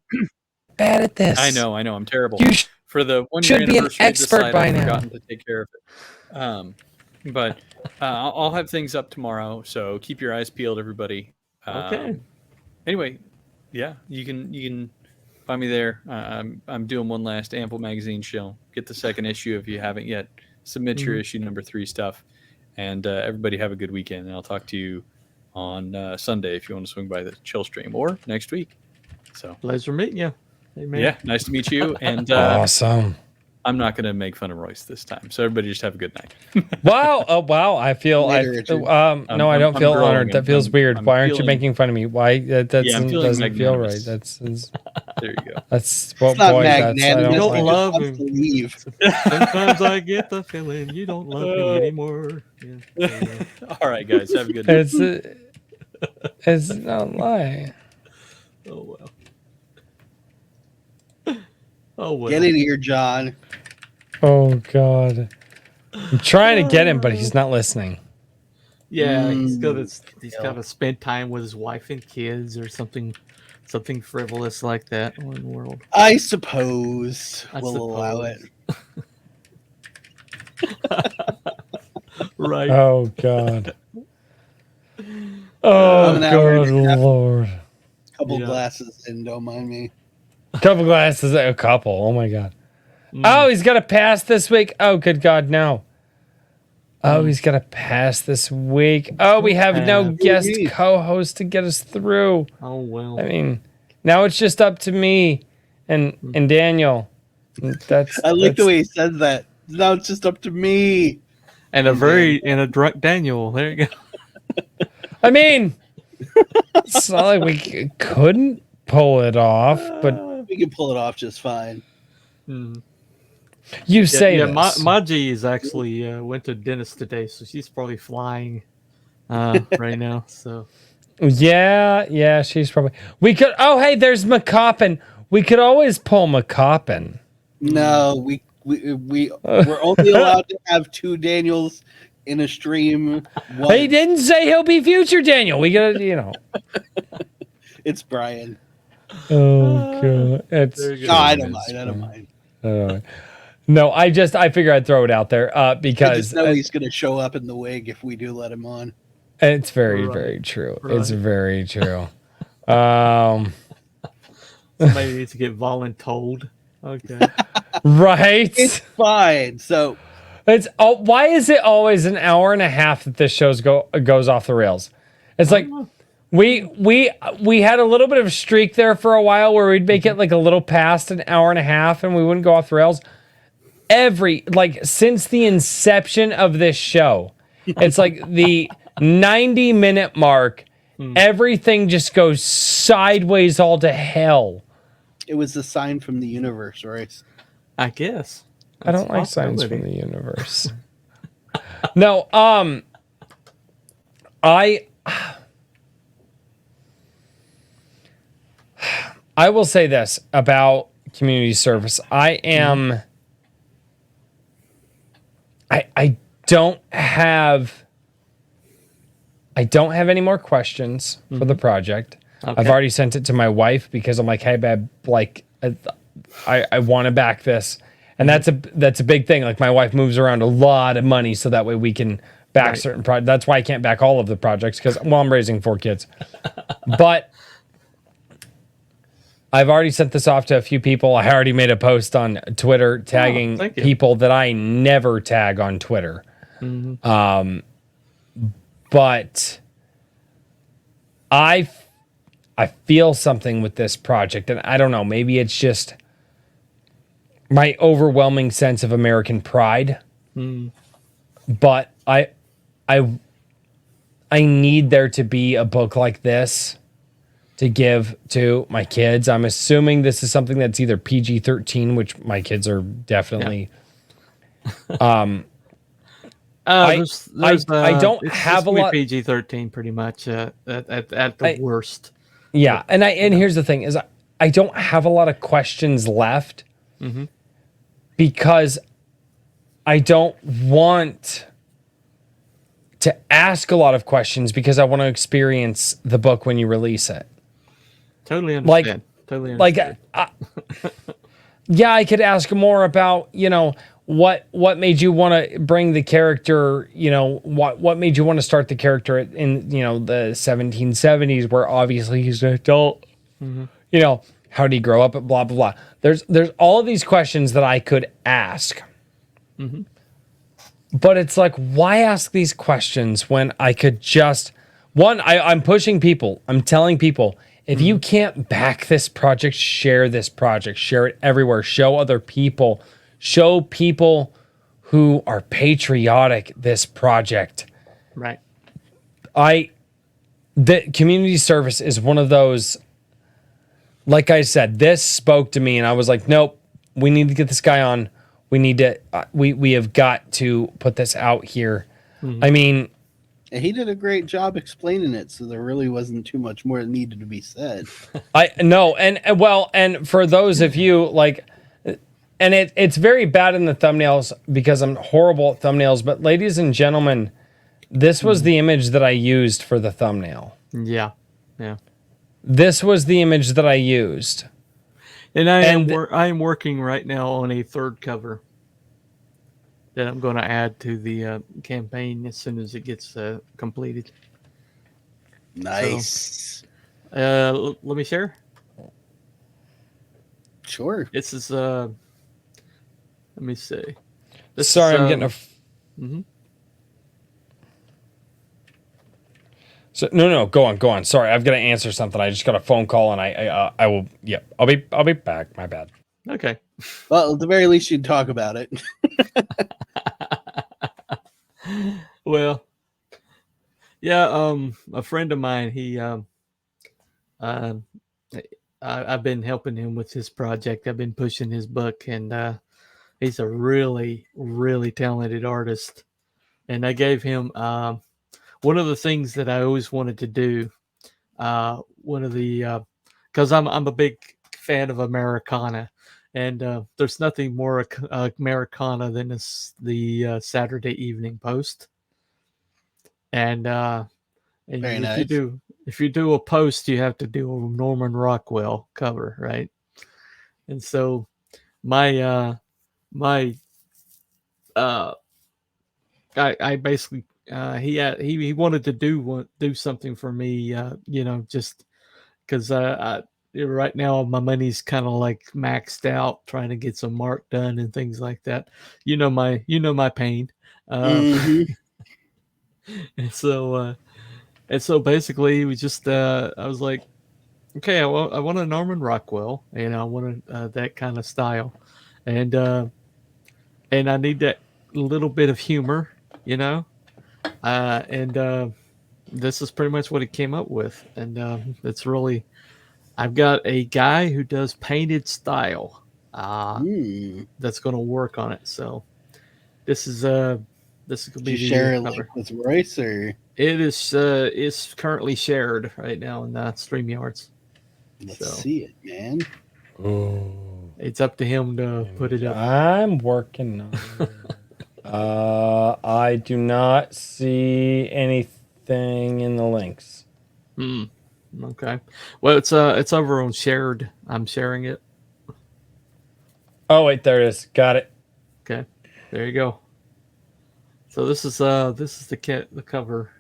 bad at this? I know, I'm terrible. You For the 1 should year be an anniversary of this expert site, by I've now. forgotten to take care of it. But I'll have things up tomorrow, so keep your eyes peeled, everybody. Okay. Anyway, yeah, you can find me there. I'm doing one last Ample Magazine show. Get the second issue if you haven't yet. Submit your issue number 3 stuff, and everybody have a good weekend. And I'll talk to you on Sunday if you want to swing by the chill stream, or next week. So pleasure meeting you. Hey, man. yeah, nice to meet you. And Awesome. I'm not going to make fun of Royce this time. So everybody just have a good night. Wow. Oh, wow. I feel, Later, Richard. no, I don't I'm feel growing. honored. That feels weird. I'm Why aren't you feeling- making fun of me? Why? That I'm feeling doesn't feel right. magnanimous. There you go. That's what It's not boy. That's I magnanimous. You don't He just love wants him. to leave. Sometimes I get the feeling you don't love me anymore. Yeah. All right, guys. Have a good night. It's not lie. Oh well. Oh well. Get in here, John. Oh God. I'm trying to get him, but he's not listening. Yeah, he's gotta spend time with his wife and kids, or something frivolous like that in the world. I suppose we'll allow it. Right. Oh God. Oh an hour good and a half. Lord. Couple Yeah. glasses in, don't mind me. Couple glasses, a couple. Oh my God. Oh, he's got a pass this week. Oh, good God, no. Oh, he's got a pass this week. Oh, we have no guest co-host to get us through. Oh well. I mean, now it's just up to me and Daniel. I like the way he says that. Now it's just up to me. And a drunk Daniel. There you go. I mean, it's not like we couldn't pull it off, but We can pull it off just fine. you say yeah, this. Maji is actually went to dentist today, so she's probably flying right now. So Yeah, she's probably. We could. Oh, hey, there's McCoppin. We could always pull McCoppin. No, we're only allowed to have 2 Daniels in a stream. He didn't say he'll be future Daniel. We gotta, It's Brian. Oh God, it's. No, I don't mind. No, I figure I'd throw it out there I because just know he's going to show up in the wig if we do let him on. it's very, very true. It's very true. somebody needs to get voluntold. Okay. Right. It's fine. So It's why is it always an hour and a half that this show goes off the rails? It's like we had a little bit of a streak there for a while where we'd make it like a little past an hour and a half and we wouldn't go off the rails. Since the inception of this show, it's like the 90-minute mark, everything just goes sideways all to hell. it was a sign from the universe, Royce. I guess. I don't like signs from the universe. No, I will say this about community service. I don't have any more questions for the project. Okay. I've already sent it to my wife because I'm like, hey babe, like I want to back this. And that's a big thing. Like my wife moves around a lot of money so that way we can back certain projects. That's why I can't back all of the projects because I'm raising 4 kids. But I've already sent this off to a few people. I already made a post on Twitter tagging thank you. people that I never tag on Twitter. But I feel something with this project, and I don't know, maybe it's just my overwhelming sense of American pride. But I need there to be a book like this to give to my kids. I'm assuming this is something that's either PG-13, which my kids are definitely. I don't have a lot. PG-13 pretty much at the worst. Yeah, and here's the thing: is I don't have a lot of questions left because I don't want to ask a lot of questions because I want to experience the book when you release it. Totally understand. Totally understand. Yeah, I could ask more about, what made you want to bring the character, what made you want to start the character in, the 1770s where obviously he's an adult. How did he grow up, blah, blah, blah. There's all of these questions that I could ask. But it's like, why ask these questions when I could just, I'm pushing people. I'm telling people, if you can't back this project, share it everywhere, show other people, show people who are patriotic this project. Right. The community service is one of those, like I said, this spoke to me and I was like, nope, we need to get this guy on. We need to, we have got to put this out here. I mean, he did a great job explaining it, so there really wasn't too much more that needed to be said. I know, and for those of you and it's very bad in the thumbnails because I'm horrible at thumbnails, but ladies and gentlemen, this was the image that I used for the thumbnail. Yeah. This was the image that I used. And I am working right now on a third cover that I'm going to add to the campaign as soon as it gets completed. Nice. So, let me share. Sure. This is let me see. I'm getting a. So no, go on. Sorry, I've got to answer something. I just got a phone call, and I will. Yeah, I'll be back. My bad. Okay. Well, at the very least, you'd talk about it. Well, yeah. A friend of mine, I've been helping him with his project. I've been pushing his book, and he's a really, really talented artist. And I gave him one of the things that I always wanted to do. One of the because I'm a big fan of Americana, and there's nothing more Americana than the Saturday Evening Post. And Very if nice. you do a post, you have to do a Norman Rockwell cover, right? And so I basically he wanted to do something for me, just because right now my money's kind of like maxed out trying to get some art done and things like that. My pain. And so basically we just I was like, okay, I want a Norman Rockwell, and I want that kind of style, and I need that little bit of humor, and this is pretty much what he came up with, and it's really, I've got a guy who does painted style that's going to work on it. So this is going to be Did you share it cover. with Royce, or It is currently shared right now in StreamYards. let's see it, man. It's up to him to put it up. I'm working on it. I do not see anything in the links. Okay. Well, it's over on shared. I'm sharing it. Oh wait, there it is. Got it. Okay. There you go. So this is the cover.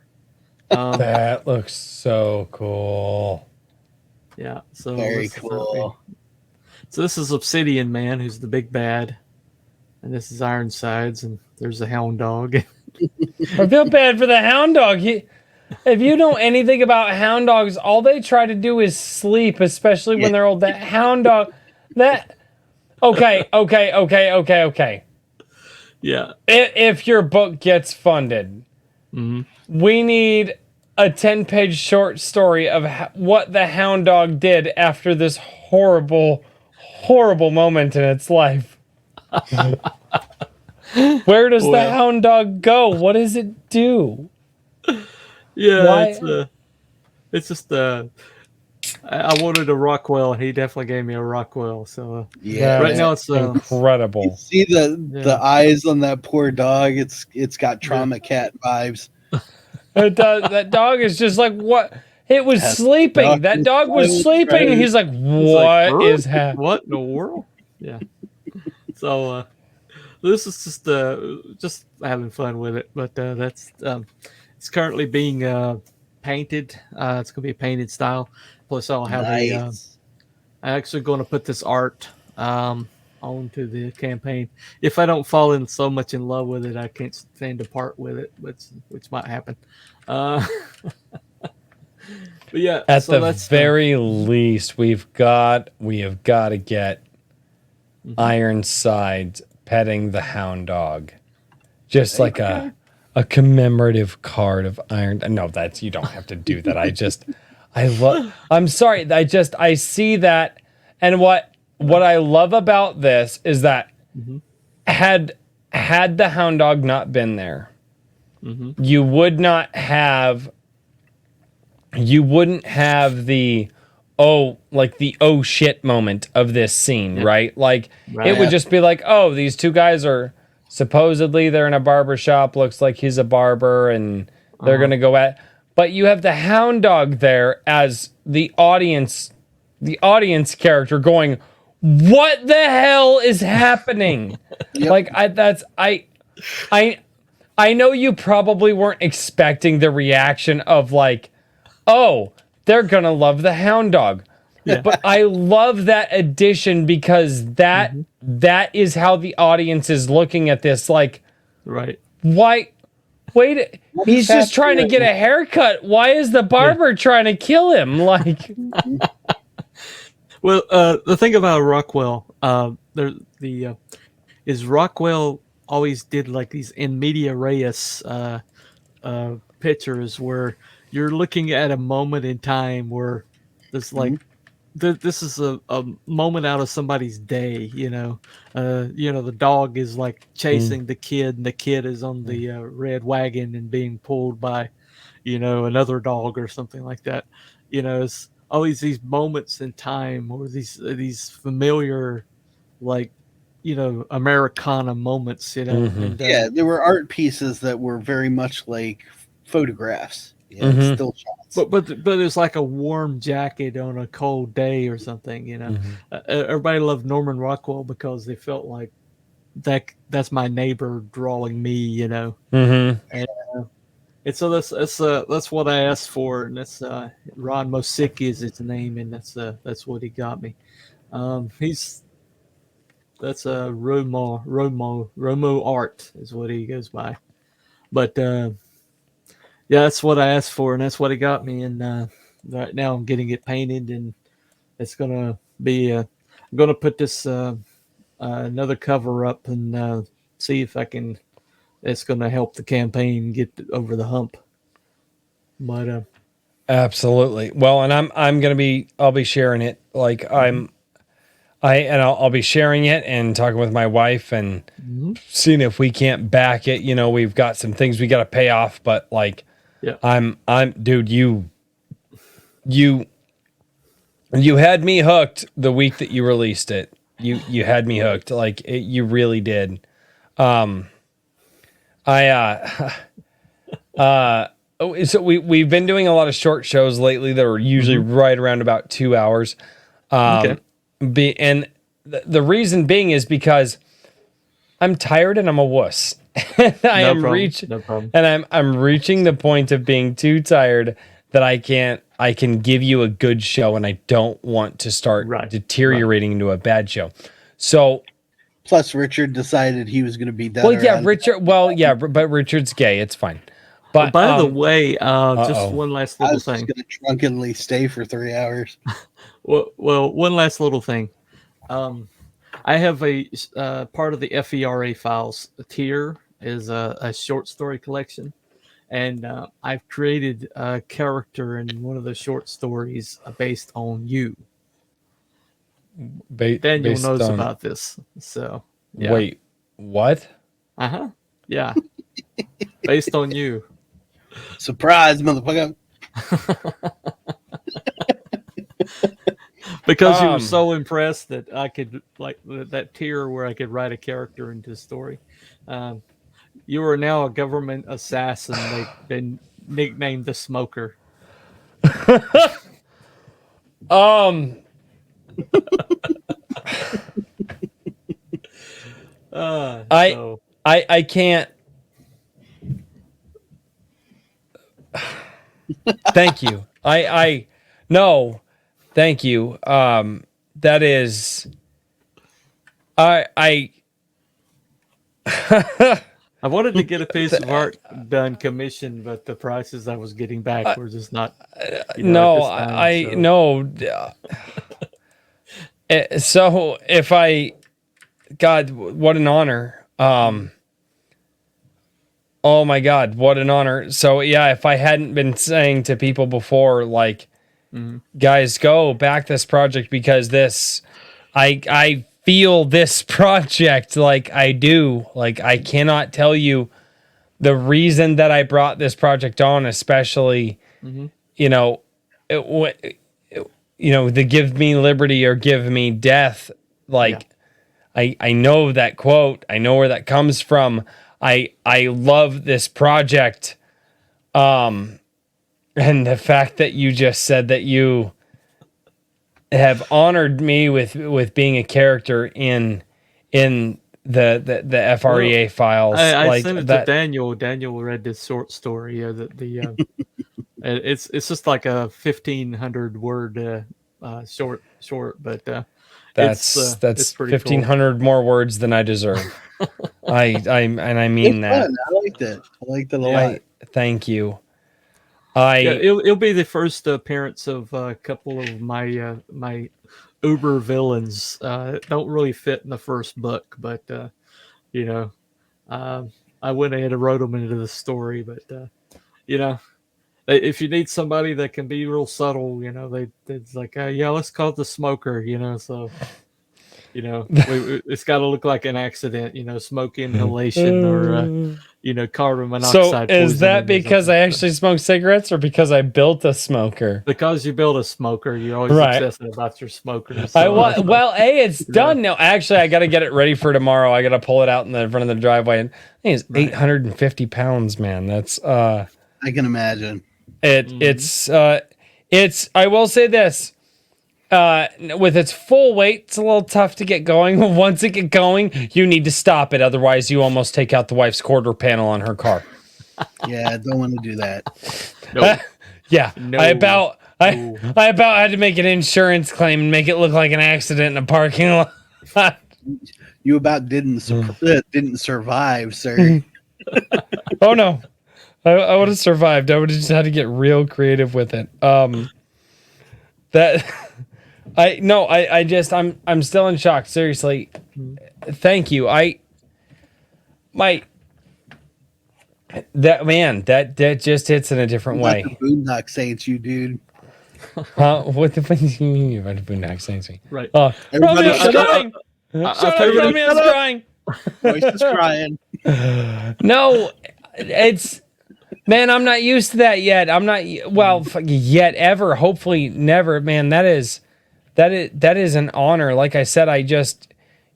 That looks so cool. Yeah. So Very this is cool. so this is Obsidian Man, who's the big bad, and this is Ironsides, and there's the Hound Dog. I feel bad for the hound dog. If you know anything about hound dogs, all they try to do is sleep, especially when they're old. That hound dog, that okay. Yeah. If your book gets funded, we need a 10-page short story of what the hound dog did after this horrible, horrible moment in its life. Where does the Well. hound dog go? What does it do? Yeah. Why? It's just I wanted a Rockwell, and he definitely gave me a Rockwell. So Yeah, right man. now it's Incredible. See the eyes on that poor dog. It's got trauma cat vibes. It does. That dog is just like, what? It was sleeping. dog That is dog was silent sleeping. And treasure. he's like, it's like, what is happening? what in the world? Yeah. So this is just having fun with it, but that's it's currently being painted. It's gonna be a painted style. Plus, I'll have Nice. I'm actually going to put this art onto the campaign. If I don't fall in so much in love with it, I can't stand to part with it, which might happen. But yeah, At so the that's very least, we have got to get Ironsides petting the hound dog, just like a commemorative card of Iron. No, you don't have to do that. I'm sorry. I see that, and what I love about this is that had the hound dog not been there, you wouldn't have the oh shit moment of this scene, right? Like it would just be like, oh, these two guys are supposedly they're in a barber shop, looks like he's a barber, and they're gonna go at. But you have the hound dog there as the audience character going, what the hell is happening? Like I know you probably weren't expecting the reaction of like, oh, they're gonna love the hound dog. But I love that addition because that is how the audience is looking at this. Like, right. why? Wait, he's just trying to get a haircut. Why is the barber trying to kill him? Like, well, the thing about Rockwell, is Rockwell always did like these in media res pictures where you're looking at a moment in time where there's like this is a moment out of somebody's day, the dog is like chasing the kid, and the kid is on the red wagon and being pulled by another dog or something like that. It's always these moments in time, or these familiar, like Americana moments, and, Yeah, there were art pieces that were very much like photographs. Yeah, still shots. But it's like a warm jacket on a cold day or something. Everybody loved Norman Rockwell because they felt like that's my neighbor drawing me. And so that's what I asked for, and that's Ron Mosicki is his name, and that's what he got me. That's a Romo Art is what he goes by, but yeah, that's what I asked for, and that's what he got me. And right now I'm getting it painted, and it's gonna be. I'm gonna put this another cover up and see if I can. It's gonna help the campaign get over the hump. But absolutely. Well, and I'll be sharing it. Like I'll be sharing it and talking with my wife and seeing if we can't back it. We've got some things we got to pay off, but like, dude, you had me hooked the week that you released it. You had me hooked. Like you really did. So we've been doing a lot of short shows lately that are usually right around about 2 hours. And the reason being is because I'm tired and I'm a wuss. I'm reaching the point of being too tired that I I can give you a good show, and I don't want to start deteriorating into a bad show. So, plus Richard decided he was going to be done. Well, yeah, Richard. Well, yeah, but Richard's gay. It's fine. But by the way, just one last I little was thing. just going to drunkenly stay for 3 hours. Well, one last little thing. I have a part of the FERA files tier is a short story collection, and I've created a character in one of the short stories based on you. Daniel knows about this, so yeah. Wait, what? Yeah, based on you. Surprise, motherfucker! Because you were so impressed that I could like that tier where I could write a character into the story. You are now a government assassin. They've been nicknamed the Smoker. I can't. Thank you. No, thank you. That is, I wanted to get a piece of art done commissioned, but the prices I was getting back were just not. No. So if God, what an honor. Oh my God, what an honor. So yeah, if I hadn't been saying to people before, like, guys, go back this project because I feel this project like I do. Like, I cannot tell you the reason that I brought this project on, especially, the give me liberty or give me death. Like, I know that quote. I know where that comes from. I love this project. And the fact that you just said that you have honored me with being a character in the FREA files. I sent it to Daniel. Daniel read this short story. It's just like a 1,500 word short, but that's it's pretty 1,500 more words than I deserve. I mean that. Fun. I liked it. I liked it a lot. Thank you. It'll be the first appearance of a couple of my my uber villains. Don't really fit in the first book, but I went ahead and wrote them into the story. But if you need somebody that can be real subtle, it's like let's call it the Smoker. So. It's got to look like an accident, smoke inhalation or, carbon monoxide. So is that because I actually smoke cigarettes or because I built a smoker? Because you built a smoker, you're always obsessed about your smokers. So. It's done now. Actually, I got to get it ready for tomorrow. I got to pull it out in the front of the driveway. And I think it's 850 pounds, man. That's I can imagine. It's I will say this. With its full weight, it's a little tough to get going. Once it get going, you need to stop it. Otherwise, you almost take out the wife's quarter panel on her car. Yeah, I don't want to do that. Nope. No. I about had to make an insurance claim and make it look like an accident in a parking lot. You about didn't survive, sir. Oh no, I would have survived. I would have just had to get real creative with it. I'm still in shock. Seriously. Thank you. That just hits in a different way. The Boondock Saints, you dude. What the fuck do you mean about the Boondock Saints? Right. Romeo's crying. Romeo's crying. Voice is crying. No, man, I'm not used to that yet. I'm not yet ever. Hopefully never. Man, that is an honor. Like I said,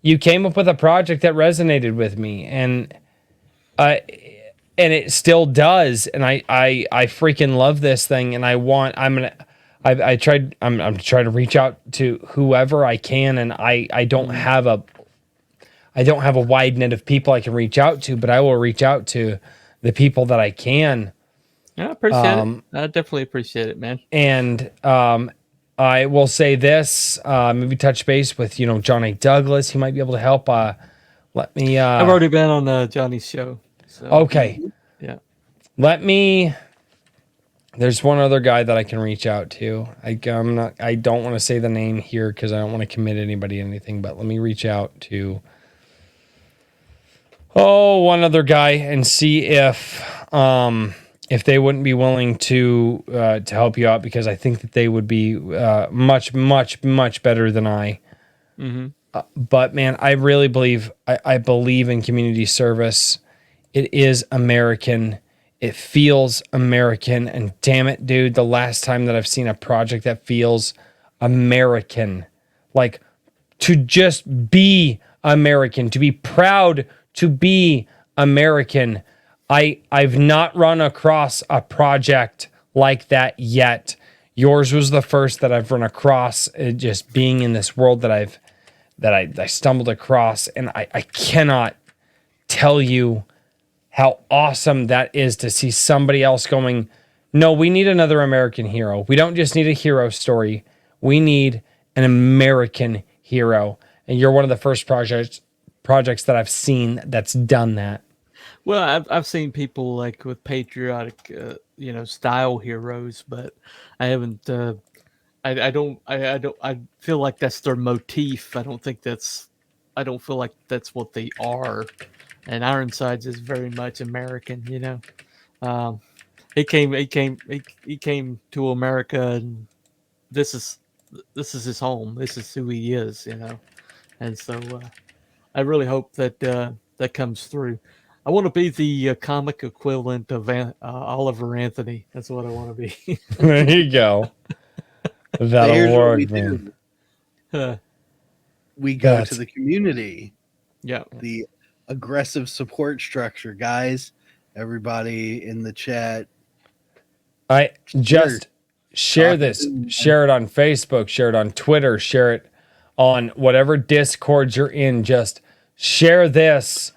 you came up with a project that resonated with me, and it still does. And I freaking love this thing, and I'm trying to reach out to whoever I can, and I don't have a wide net of people I can reach out to, but I will reach out to the people that I can. Yeah, I appreciate it. I definitely appreciate it, man. And I will say this, maybe touch base with, John A. Douglas. He might be able to help. Let me. I've already been on Johnny's show. So, Okay. Yeah. There's one other guy that I can reach out to. I don't want to say the name here because I don't want to commit anybody to anything, but let me reach out to one other guy and see if they wouldn't be willing to help you out, because I think that they would be much, much, much better than I. Mm-hmm. But man, I really believe I believe in community service. It is American. It feels American, and damn it, dude, the last time that I've seen a project that feels American, like to just be American, to be proud to be American. I've not run across a project like that yet. Yours was the first that I've run across, just being in this world that I stumbled across, and I cannot tell you how awesome that is to see somebody else going, no, we need another American hero. We don't just need a hero story. We need an American hero. And you're one of the first projects that I've seen that's done that. Well, I've seen people like with patriotic, style heroes, but I haven't. I feel like that's their motif. I don't feel like that's what they are. And Ironsides is very much American, He came to America, and this is his home. This is who he is, And so I really hope that that comes through. I want to be the comic equivalent of Oliver Anthony. That's what I want to be. There you go. That'll work, man. We go to the community. Yeah. The aggressive support structure, guys. Everybody in the chat. I just share this. Share it on Facebook. Share it on Twitter. Share it on whatever Discord you're in. Just share this.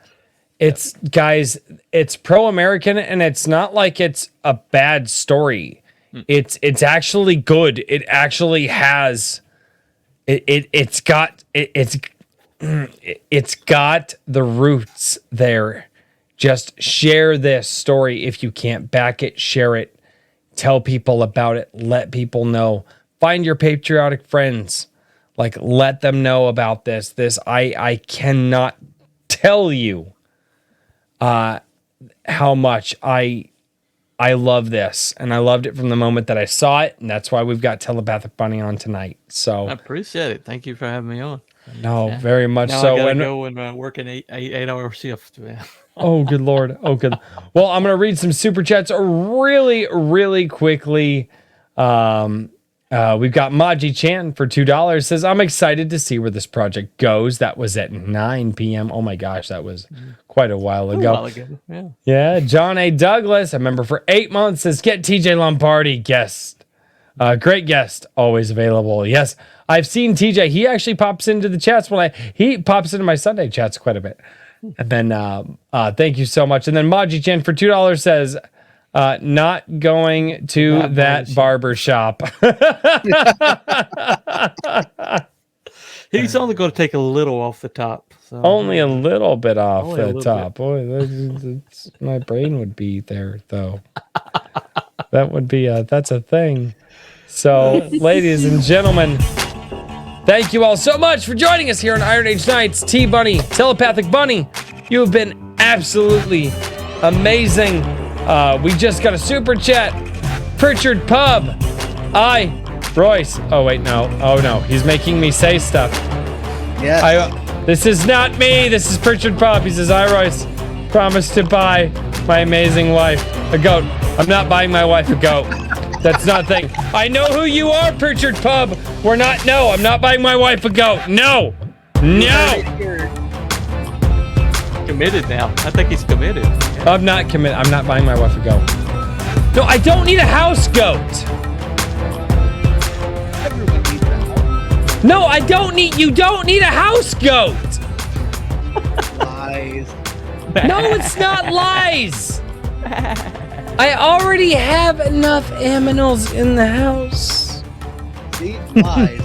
It's guys. It's pro-American, and it's not like it's a bad story. It's actually good. It actually has. It's got the roots there. Just share this story. If you can't back it, share it. Tell people about it. Let people know. Find your patriotic friends. Like, let them know about this. I cannot tell you how much I love this. And I loved it from the moment that I saw it. And that's why we've got Telepathic Bunny on tonight. So I appreciate it. Thank you for having me on. No, very much now so. I gotta go and work an 8-hour shift. Man. Oh, good Lord. Oh, good. Well, I'm going to read some super chats really, really quickly. We've got Maji Chan for $2. Says, I'm excited to see where this project goes. That was at 9 p.m. Oh my gosh, that was quite a while ago. Yeah. John A. Douglas, a member for 8 months, says, get TJ Lombardi, guest. Great guest, always available. Yes, I've seen TJ. He actually pops into the chats he pops into my Sunday chats quite a bit. And then thank you so much. And then Maji Chen for $2 says, not going to that barber shop. He's only going to take a little off the top. So. Only a little bit off the top. Boy, my brain would be there, though. That would be that's a thing. So, ladies and gentlemen, thank you all so much for joining us here on Iron Age Nights. T-Bunny, Telepathic Bunny, you have been absolutely amazing. We just got a super chat. Pritchard Pub. Royce. Oh, wait, no. Oh, no. He's making me say stuff. Yeah. This is not me. This is Pritchard Pub. He says, Royce, promise to buy my amazing wife a goat. I'm not buying my wife a goat. That's not a thing. I know who you are, Pritchard Pub. I'm not buying my wife a goat. No. Committed now. I think he's committed. I'm not committed. I'm not buying my wife a goat. No, I don't need a house goat. Everyone needs a house. No, you don't need a house goat. Lies. No, it's not lies. I already have enough aminals in the house. See, lies.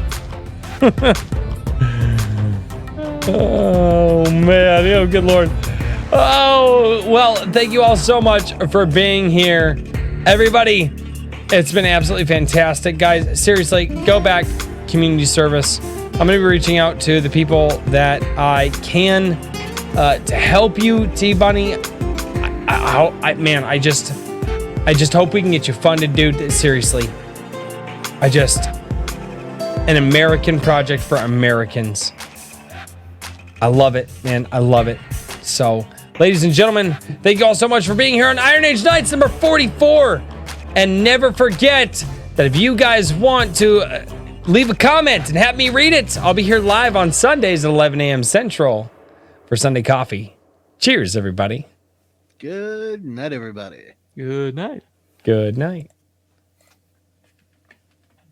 Oh man, oh good lord. Oh, well, thank you all so much for being here. Everybody, it's been absolutely fantastic. Guys, seriously, go back, community service. I'm going to be reaching out to the people that I can to help you, T-Bunny. I just hope we can get you funded, dude. Seriously. An American project for Americans. I love it, man. I love it. So, ladies and gentlemen, thank you all so much for being here on Iron Age Nights number 44. And never forget that if you guys want to leave a comment and have me read it, I'll be here live on Sundays at 11 a.m. Central for Sunday Coffee. Cheers, everybody. Good night, everybody. Good night. Good night.